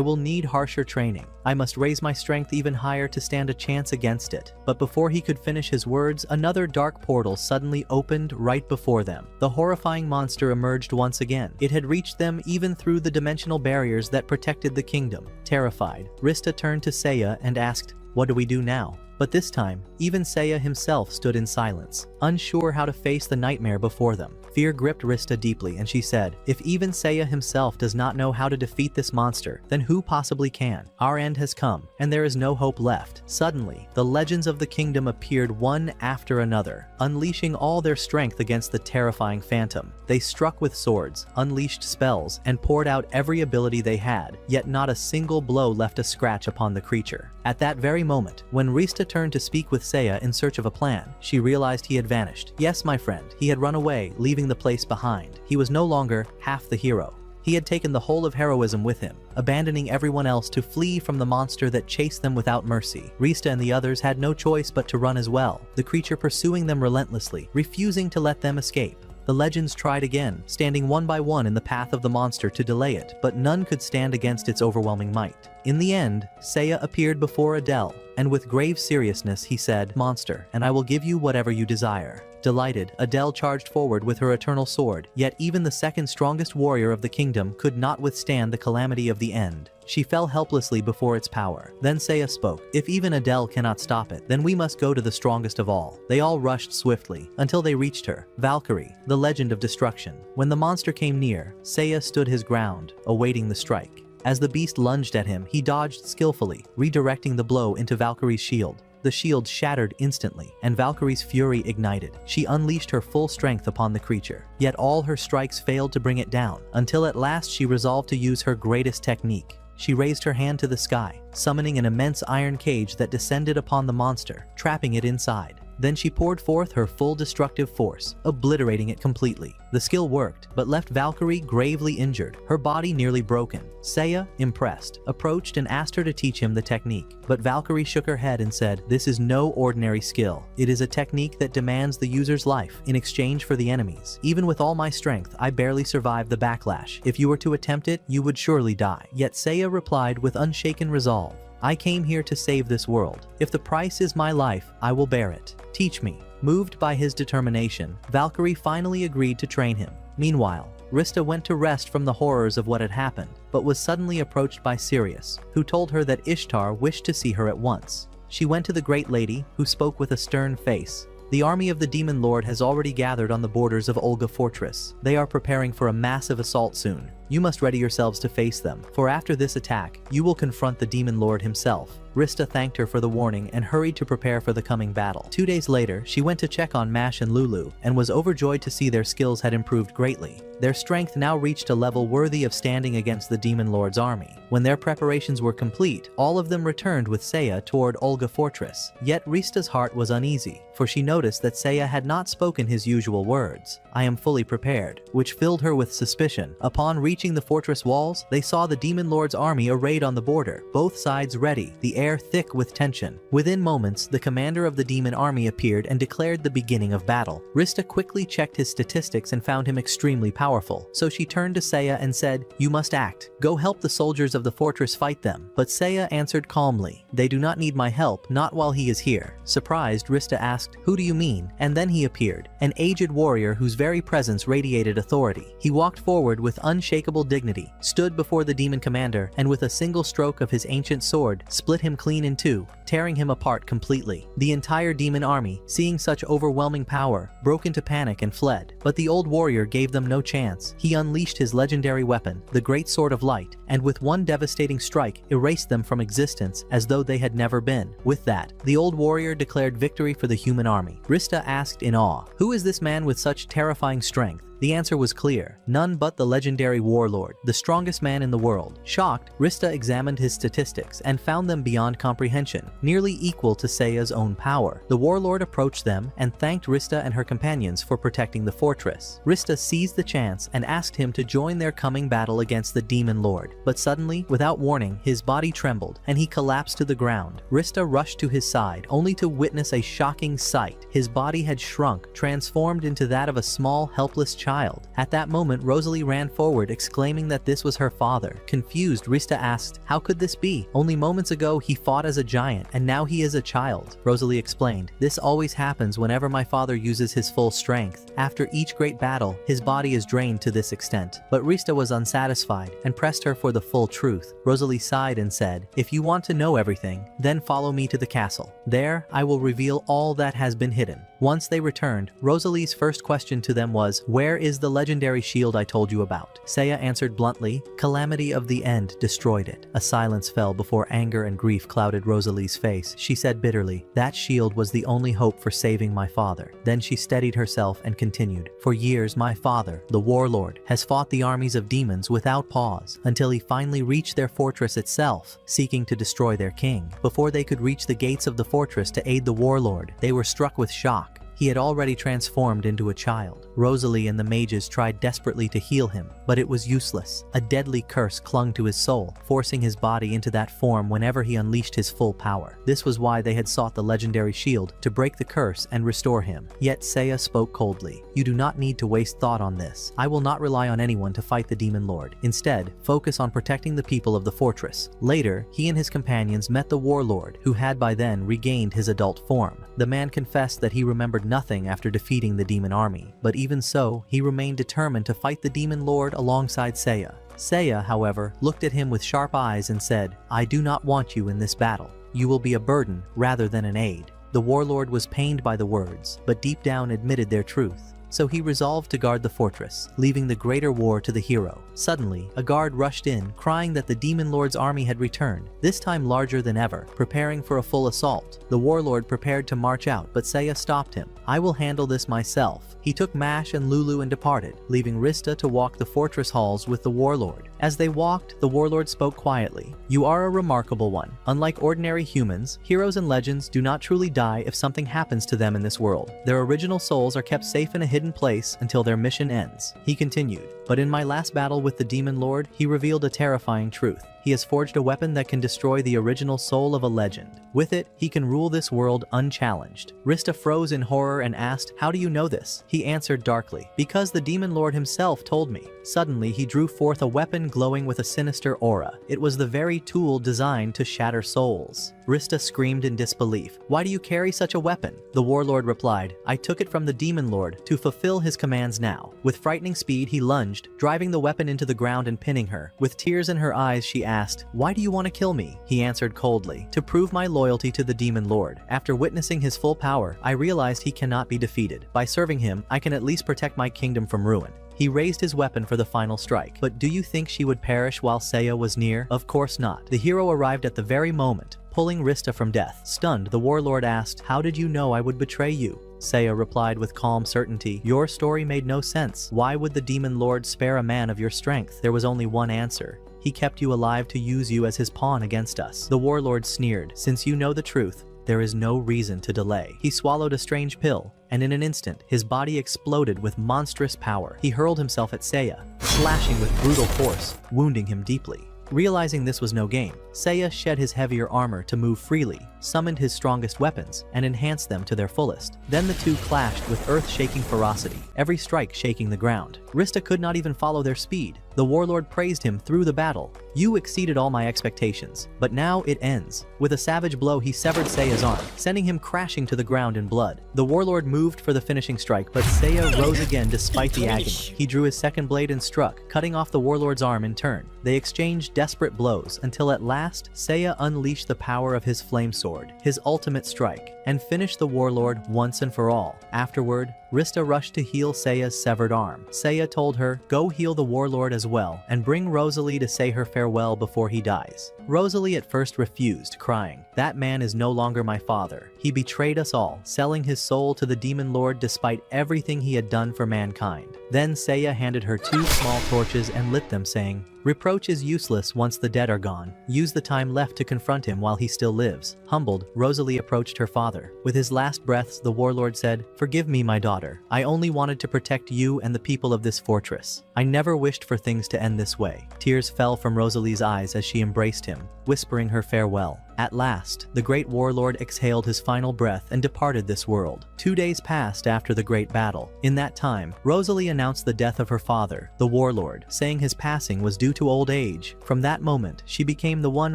will need harsher training. I must raise my strength even higher to stand a chance against it." But before he could finish his words, another dark portal suddenly opened right before them. The horrifying monster emerged once again. It had reached them even through the dimensional barriers that protected the kingdom. Terrified, Rista turned to Seiya and asked, "What do we do now?" But this time, even Seiya himself stood in silence, unsure how to face the nightmare before them. Fear gripped Rista deeply, and she said, "If even Seiya himself does not know how to defeat this monster, then who possibly can? Our end has come, and there is no hope left." Suddenly, the legends of the kingdom appeared one after another, unleashing all their strength against the terrifying phantom. They struck with swords, unleashed spells, and poured out every ability they had, yet not a single blow left a scratch upon the creature. At that very moment, when Rista turned to speak with Seiya in search of a plan, she realized he had vanished. Yes, my friend, he had run away, leaving the place behind. He was no longer half the hero. He had taken the whole of heroism with him, abandoning everyone else to flee from the monster that chased them without mercy. Rista and the others had no choice but to run as well, the creature pursuing them relentlessly, refusing to let them escape. The legends tried again, standing one by one in the path of the monster to delay it, but none could stand against its overwhelming might. In the end, Seiya appeared before Adele, and with grave seriousness he said, "Monster, and I will give you whatever you desire." Delighted, Adele charged forward with her eternal sword, yet even the second strongest warrior of the kingdom could not withstand the calamity of the end. She fell helplessly before its power. Then Seiya spoke, "If even Adele cannot stop it, then we must go to the strongest of all." They all rushed swiftly, until they reached her, Valkyrie, the legend of destruction. When the monster came near, Seiya stood his ground, awaiting the strike. As the beast lunged at him, he dodged skillfully, redirecting the blow into Valkyrie's shield. The shield shattered instantly, and Valkyrie's fury ignited. She unleashed her full strength upon the creature. Yet all her strikes failed to bring it down, until at last she resolved to use her greatest technique. She raised her hand to the sky, summoning an immense iron cage that descended upon the monster, trapping it inside. Then she poured forth her full destructive force, obliterating it completely. The skill worked, but left Valkyrie gravely injured, her body nearly broken. Seiya, impressed, approached and asked her to teach him the technique. But Valkyrie shook her head and said, "This is no ordinary skill. It is a technique that demands the user's life in exchange for the enemy's. Even with all my strength, I barely survived the backlash. If you were to attempt it, you would surely die." Yet Seiya replied with unshaken resolve, "I came here to save this world. If the price is my life, I will bear it. Teach me." Moved by his determination, Valkyrie finally agreed to train him. Meanwhile, Rista went to rest from the horrors of what had happened, but was suddenly approached by Sirius, who told her that Ishtar wished to see her at once. She went to the great lady, who spoke with a stern face. "The army of the Demon Lord has already gathered on the borders of Olga Fortress. They are preparing for a massive assault soon. You must ready yourselves to face them, for after this attack, you will confront the Demon Lord himself." Rista thanked her for the warning and hurried to prepare for the coming battle. 2 days later, she went to check on Mash and Lulu, and was overjoyed to see their skills had improved greatly. Their strength now reached a level worthy of standing against the Demon Lord's army. When their preparations were complete, all of them returned with Seiya toward Olga Fortress. Yet Rista's heart was uneasy, for she noticed that Seiya had not spoken his usual words, "I am fully prepared," which filled her with suspicion. Upon reaching the fortress walls, they saw the Demon Lord's army arrayed on the border, both sides ready, the air thick with tension. Within moments, the commander of the demon army appeared and declared the beginning of battle. Rista quickly checked his statistics and found him extremely powerful, so she turned to Seiya and said, "You must act. Go help the soldiers of the fortress fight them." But Seiya answered calmly, "They do not need my help, not while he is here." Surprised, Rista asked, "Who do you mean?" And then he appeared, an aged warrior whose very presence radiated authority. He walked forward with unshaken unshakable dignity, stood before the demon commander and with a single stroke of his ancient sword, split him clean in two, tearing him apart completely. The entire demon army, seeing such overwhelming power, broke into panic and fled. But the old warrior gave them no chance. He unleashed his legendary weapon, the Great Sword of Light, and with one devastating strike, erased them from existence as though they had never been. With that, the old warrior declared victory for the human army. Rista asked in awe, "Who is this man with such terrifying strength?" The answer was clear. None but the legendary warlord, the strongest man in the world. Shocked, Rista examined his statistics and found them beyond comprehension, nearly equal to Seiya's own power. The warlord approached them and thanked Rista and her companions for protecting the fortress. Rista seized the chance and asked him to join their coming battle against the demon lord. But suddenly, without warning, his body trembled and he collapsed to the ground. Rista rushed to his side, only to witness a shocking sight. His body had shrunk, transformed into that of a small, helpless child. At that moment, Rosalie ran forward, exclaiming that this was her father. Confused, Rista asked, "How could this be? Only moments ago he fought as a giant, and now he is a child." Rosalie explained, "This always happens whenever my father uses his full strength. After each great battle, his body is drained to this extent." But Rista was unsatisfied and pressed her for the full truth. Rosalie sighed and said, "If you want to know everything, then follow me to the castle. There, I will reveal all that has been hidden." Once they returned, Rosalie's first question to them was, "Where is the legendary shield I told you about?" Seiya answered bluntly, "Calamity of the End destroyed it." A silence fell before anger and grief clouded Rosalie's face. She said bitterly, "That shield was the only hope for saving my father." Then she steadied herself and continued, "For years my father, the warlord, has fought the armies of demons without pause, until he finally reached their fortress itself, seeking to destroy their king. Before they could reach the gates of the fortress to aid the warlord, they were struck with shock. He had already transformed into a child. Rosalie and the mages tried desperately to heal him, but it was useless. A deadly curse clung to his soul, forcing his body into that form whenever he unleashed his full power. This was why they had sought the legendary shield, to break the curse and restore him. Yet Seiya spoke coldly, "You do not need to waste thought on this. I will not rely on anyone to fight the demon lord. Instead, focus on protecting the people of the fortress." Later, he and his companions met the warlord, who had by then regained his adult form. The man confessed that he remembered nothing after defeating the demon army, but even so, he remained determined to fight the demon lord alongside Seiya. Seiya, however, looked at him with sharp eyes and said, "I do not want you in this battle. You will be a burden rather than an aid." The warlord was pained by the words, but deep down admitted their truth. So he resolved to guard the fortress, leaving the greater war to the hero. Suddenly, a guard rushed in, crying that the demon lord's army had returned, this time larger than ever, preparing for a full assault. The warlord prepared to march out, but Seiya stopped him. "I will handle this myself." He took Mash and Lulu and departed, leaving Rista to walk the fortress halls with the warlord. As they walked, the warlord spoke quietly, "You are a remarkable one. Unlike ordinary humans, heroes and legends do not truly die if something happens to them in this world. Their original souls are kept safe in a hidden place until their mission ends." He continued, "But in my last battle with the demon lord, he revealed a terrifying truth. He has forged a weapon that can destroy the original soul of a legend. With it, he can rule this world unchallenged." Rista froze in horror and asked, "How do you know this?" He answered darkly, "Because the demon lord himself told me." Suddenly, he drew forth a weapon glowing with a sinister aura. It was the very tool designed to shatter souls. Rista screamed in disbelief. "Why do you carry such a weapon?" The warlord replied, "I took it from the demon lord to fulfill his commands now." With frightening speed, he lunged, driving the weapon into the ground and pinning her. With tears in her eyes, she asked, "Why do you want to kill me?" He answered coldly, "To prove my loyalty to the demon lord. After witnessing his full power, I realized he cannot be defeated. By serving him, I can at least protect my kingdom from ruin." He raised his weapon for the final strike. But do you think she would perish while Seiya was near? Of course not. The hero arrived at the very moment, pulling Rista from death. Stunned, the warlord asked, "How did you know I would betray you?" Seiya replied with calm certainty, "Your story made no sense. Why would the demon lord spare a man of your strength? There was only one answer. He kept you alive to use you as his pawn against us." The warlord sneered, "Since you know the truth, there is no reason to delay." He swallowed a strange pill, and in an instant, his body exploded with monstrous power. He hurled himself at Seiya, slashing with brutal force, wounding him deeply. Realizing this was no game, Seiya shed his heavier armor to move freely, summoned his strongest weapons, and enhanced them to their fullest. Then the two clashed with earth-shaking ferocity, every strike shaking the ground. Rista could not even follow their speed. The warlord praised him through the battle. You exceeded all my expectations, but now it ends. With a savage blow, he severed Seiya's arm, sending him crashing to the ground in blood. The warlord moved for the finishing strike, but Seiya rose again despite the agony. He drew his second blade and struck, cutting off the warlord's arm in turn. They exchanged desperate blows until at last, Seiya unleashed the power of his flame sword, his ultimate strike, and finished the warlord once and for all. Afterward, Rista rushed to heal Seiya's severed arm. Seiya told her, "Go heal the warlord as well, and bring Rosalie to say her farewell before he dies." Rosalie at first refused, crying, "That man is no longer my father. He betrayed us all, selling his soul to the demon lord despite everything he had done for mankind." Then Seiya handed her 2 small torches and lit them, saying, "Reproach is useless once the dead are gone. Use the time left to confront him while he still lives." Humbled, Rosalie approached her father. With his last breaths, the warlord said, "Forgive me, my daughter. I only wanted to protect you and the people of this fortress. I never wished for things to end this way." Tears fell from Rosalie's eyes as she embraced him, whispering her farewell. At last, the great warlord exhaled his final breath and departed this world. 2 days passed after the great battle. In that time, Rosalie announced the death of her father, the warlord, saying his passing was due to old age. From that moment, she became the one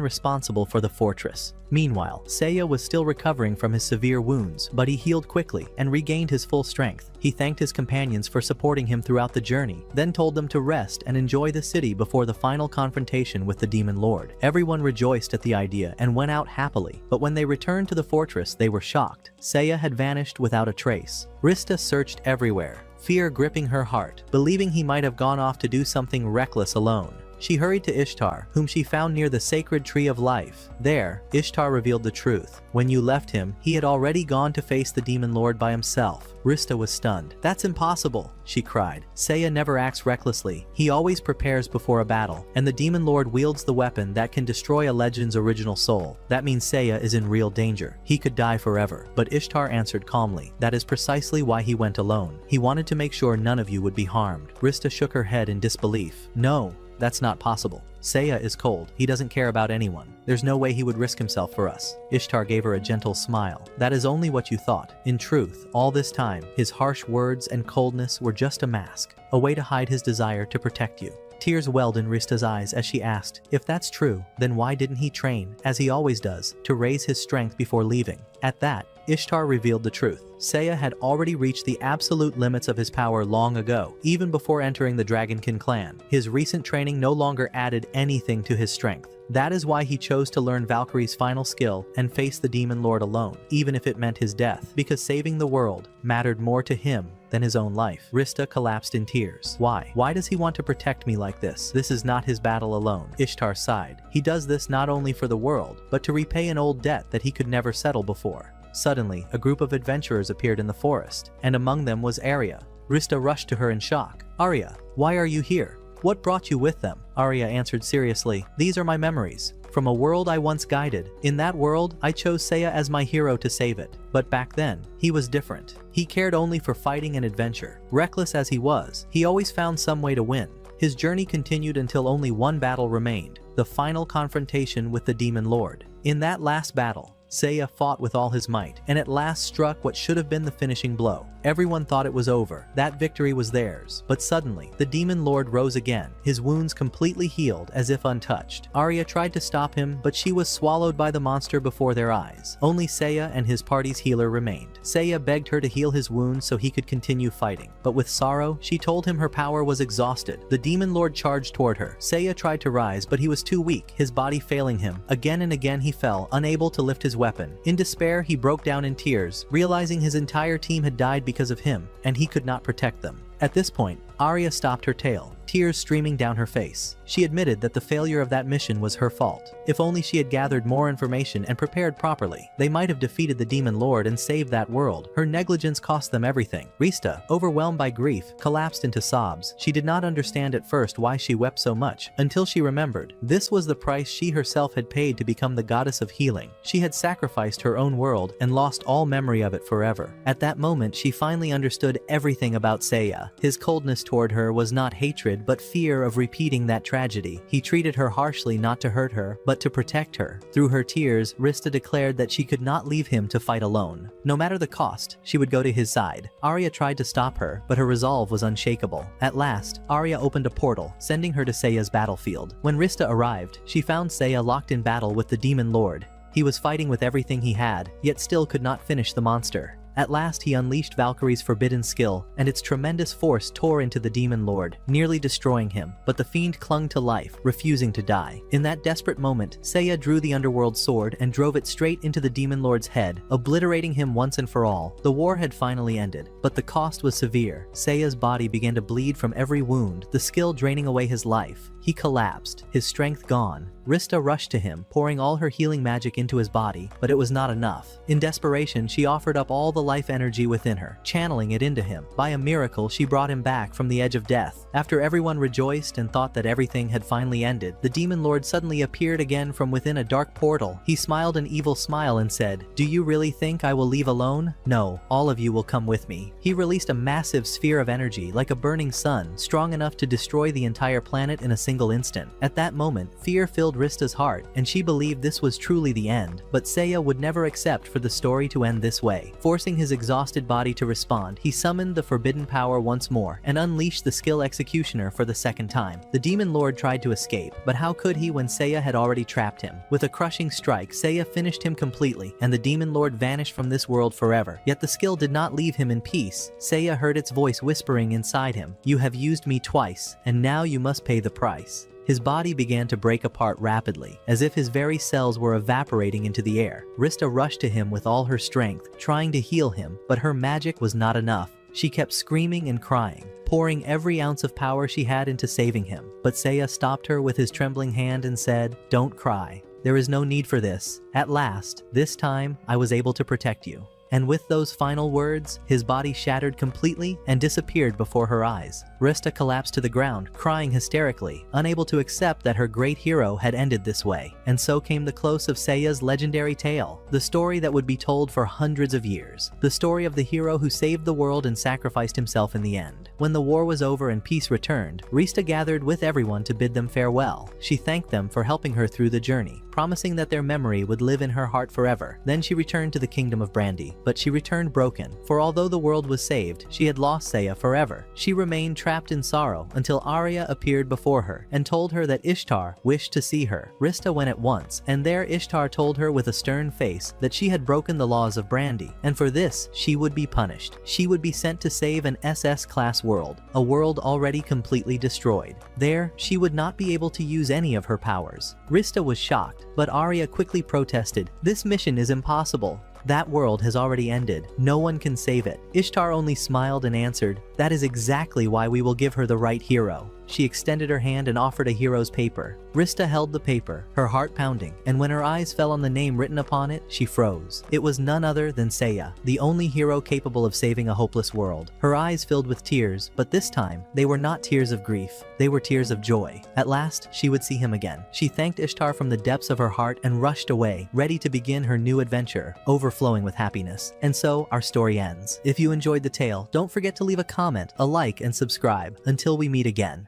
responsible for the fortress. Meanwhile, Seiya was still recovering from his severe wounds, but he healed quickly and regained his full strength. He thanked his companions for supporting him throughout the journey, then told them to rest and enjoy the city before the final confrontation with the demon lord. Everyone rejoiced at the idea and went out happily, but when they returned to the fortress, they were shocked. Seiya had vanished without a trace. Rista searched everywhere, fear gripping her heart, believing he might have gone off to do something reckless alone. She hurried to Ishtar, whom she found near the sacred tree of life. There, Ishtar revealed the truth. When you left him, he had already gone to face the demon lord by himself. Rista was stunned. "That's impossible," she cried. "Seiya never acts recklessly. He always prepares before a battle, and the demon lord wields the weapon that can destroy a legend's original soul. That means Seiya is in real danger. He could die forever." But Ishtar answered calmly, "That is precisely why he went alone. He wanted to make sure none of you would be harmed." Rista shook her head in disbelief. "No. That's not possible. Seiya is cold. He doesn't care about anyone. There's no way he would risk himself for us." Ishtar gave her a gentle smile. "That is only what you thought. In truth, all this time, his harsh words and coldness were just a mask, a way to hide his desire to protect you." Tears welled in Rista's eyes as she asked, "If that's true, then why didn't he train, as he always does, to raise his strength before leaving?" At that, Ishtar revealed the truth. Seiya had already reached the absolute limits of his power long ago, even before entering the Dragonkin clan. His recent training no longer added anything to his strength. That is why he chose to learn Valkyrie's final skill and face the demon lord alone, even if it meant his death, because saving the world mattered more to him than his own life. Rista collapsed in tears. "Why? Why does he want to protect me like this? This is not his battle alone." Ishtar sighed. "He does this not only for the world, but to repay an old debt that he could never settle before." Suddenly, a group of adventurers appeared in the forest, and among them was Arya. Rista rushed to her in shock. "Arya, why are you here? What brought you with them?" Arya answered seriously, "These are my memories. From a world I once guided. In that world, I chose Seiya as my hero to save it. But back then, he was different. He cared only for fighting and adventure. Reckless as he was, he always found some way to win." His journey continued until only one battle remained, the final confrontation with the demon lord. In that last battle, Seiya fought with all his might, and at last struck what should have been the finishing blow. Everyone thought it was over. That victory was theirs. But suddenly, the demon lord rose again, his wounds completely healed as if untouched. Arya tried to stop him, but she was swallowed by the monster before their eyes. Only Seiya and his party's healer remained. Seiya begged her to heal his wounds so he could continue fighting. But with sorrow, she told him her power was exhausted. The demon lord charged toward her. Seiya tried to rise, but he was too weak, his body failing him. Again and again he fell, unable to lift his weapon. In despair, he broke down in tears, realizing his entire team had died because of him, and he could not protect them. At this point, Arya stopped her tale, tears streaming down her face. She admitted that the failure of that mission was her fault. If only she had gathered more information and prepared properly, they might have defeated the demon lord and saved that world. Her negligence cost them everything. Rista, overwhelmed by grief, collapsed into sobs. She did not understand at first why she wept so much, until she remembered. This was the price she herself had paid to become the goddess of healing. She had sacrificed her own world and lost all memory of it forever. At that moment, she finally understood everything about Seiya. His coldness toward her was not hatred, hatred but fear of repeating that tragedy. He treated her harshly not to hurt her, but to protect her. Through her tears, Rista declared that she could not leave him to fight alone. No matter the cost, she would go to his side. Arya tried to stop her, but her resolve was unshakable. At last, Arya opened a portal, sending her to Seiya's battlefield. When Rista arrived, she found Seiya locked in battle with the Demon Lord. He was fighting with everything he had, yet still could not finish the monster. At last he unleashed Valkyrie's forbidden skill, and its tremendous force tore into the Demon Lord, nearly destroying him, but the fiend clung to life, refusing to die. In that desperate moment, Seiya drew the underworld sword and drove it straight into the Demon Lord's head, obliterating him once and for all. The war had finally ended, but the cost was severe. Seiya's body began to bleed from every wound, the skill draining away his life. He collapsed, his strength gone. Rista rushed to him, pouring all her healing magic into his body, but it was not enough. In desperation, she offered up all the life energy within her, channeling it into him. By a miracle, she brought him back from the edge of death. After everyone rejoiced and thought that everything had finally ended, the Demon Lord suddenly appeared again from within a dark portal. He smiled an evil smile and said, "Do you really think I will leave alone? No, all of you will come with me." He released a massive sphere of energy, like a burning sun, strong enough to destroy the entire planet in a single instant. At that moment, fear filled Rista's heart, and she believed this was truly the end. But Seiya would never accept for the story to end this way. Forcing his exhausted body to respond, he summoned the forbidden power once more, and unleashed the skill executioner for the second time. The Demon Lord tried to escape, but how could he when Seiya had already trapped him? With a crushing strike, Seiya finished him completely, and the Demon Lord vanished from this world forever. Yet the skill did not leave him in peace. Seiya heard its voice whispering inside him, "You have used me twice, and now you must pay the price." His body began to break apart rapidly, as if his very cells were evaporating into the air. Rista rushed to him with all her strength, trying to heal him, but her magic was not enough. She kept screaming and crying, pouring every ounce of power she had into saving him. But Seiya stopped her with his trembling hand and said, "Don't cry. There is no need for this. At last, this time, I was able to protect you." And with those final words, his body shattered completely and disappeared before her eyes. Rista collapsed to the ground, crying hysterically, unable to accept that her great hero had ended this way. And so came the close of Seiya's legendary tale, the story that would be told for hundreds of years. The story of the hero who saved the world and sacrificed himself in the end. When the war was over and peace returned, Rista gathered with everyone to bid them farewell. She thanked them for helping her through the journey, promising that their memory would live in her heart forever. Then she returned to the kingdom of Brandy, but she returned broken, for although the world was saved, she had lost Seiya forever. She remained trapped in sorrow until Arya appeared before her and told her that Ishtar wished to see her. Rista went at once, and there Ishtar told her with a stern face that she had broken the laws of Brandy, and for this she would be punished. She would be sent to save an SS-class world, a world already completely destroyed. There, she would not be able to use any of her powers. Rista was shocked, but Arya quickly protested, "This mission is impossible. That world has already ended. No one can save it." Ishtar only smiled and answered, "That is exactly why we will give her the right hero." She extended her hand and offered a hero's paper. Rista held the paper, her heart pounding, and when her eyes fell on the name written upon it, she froze. It was none other than Seiya, the only hero capable of saving a hopeless world. Her eyes filled with tears, but this time, they were not tears of grief. They were tears of joy. At last, she would see him again. She thanked Ishtar from the depths of her heart and rushed away, ready to begin her new adventure, overflowing with happiness. And so, our story ends. If you enjoyed the tale, don't forget to leave a comment, a like, and subscribe. Until we meet again.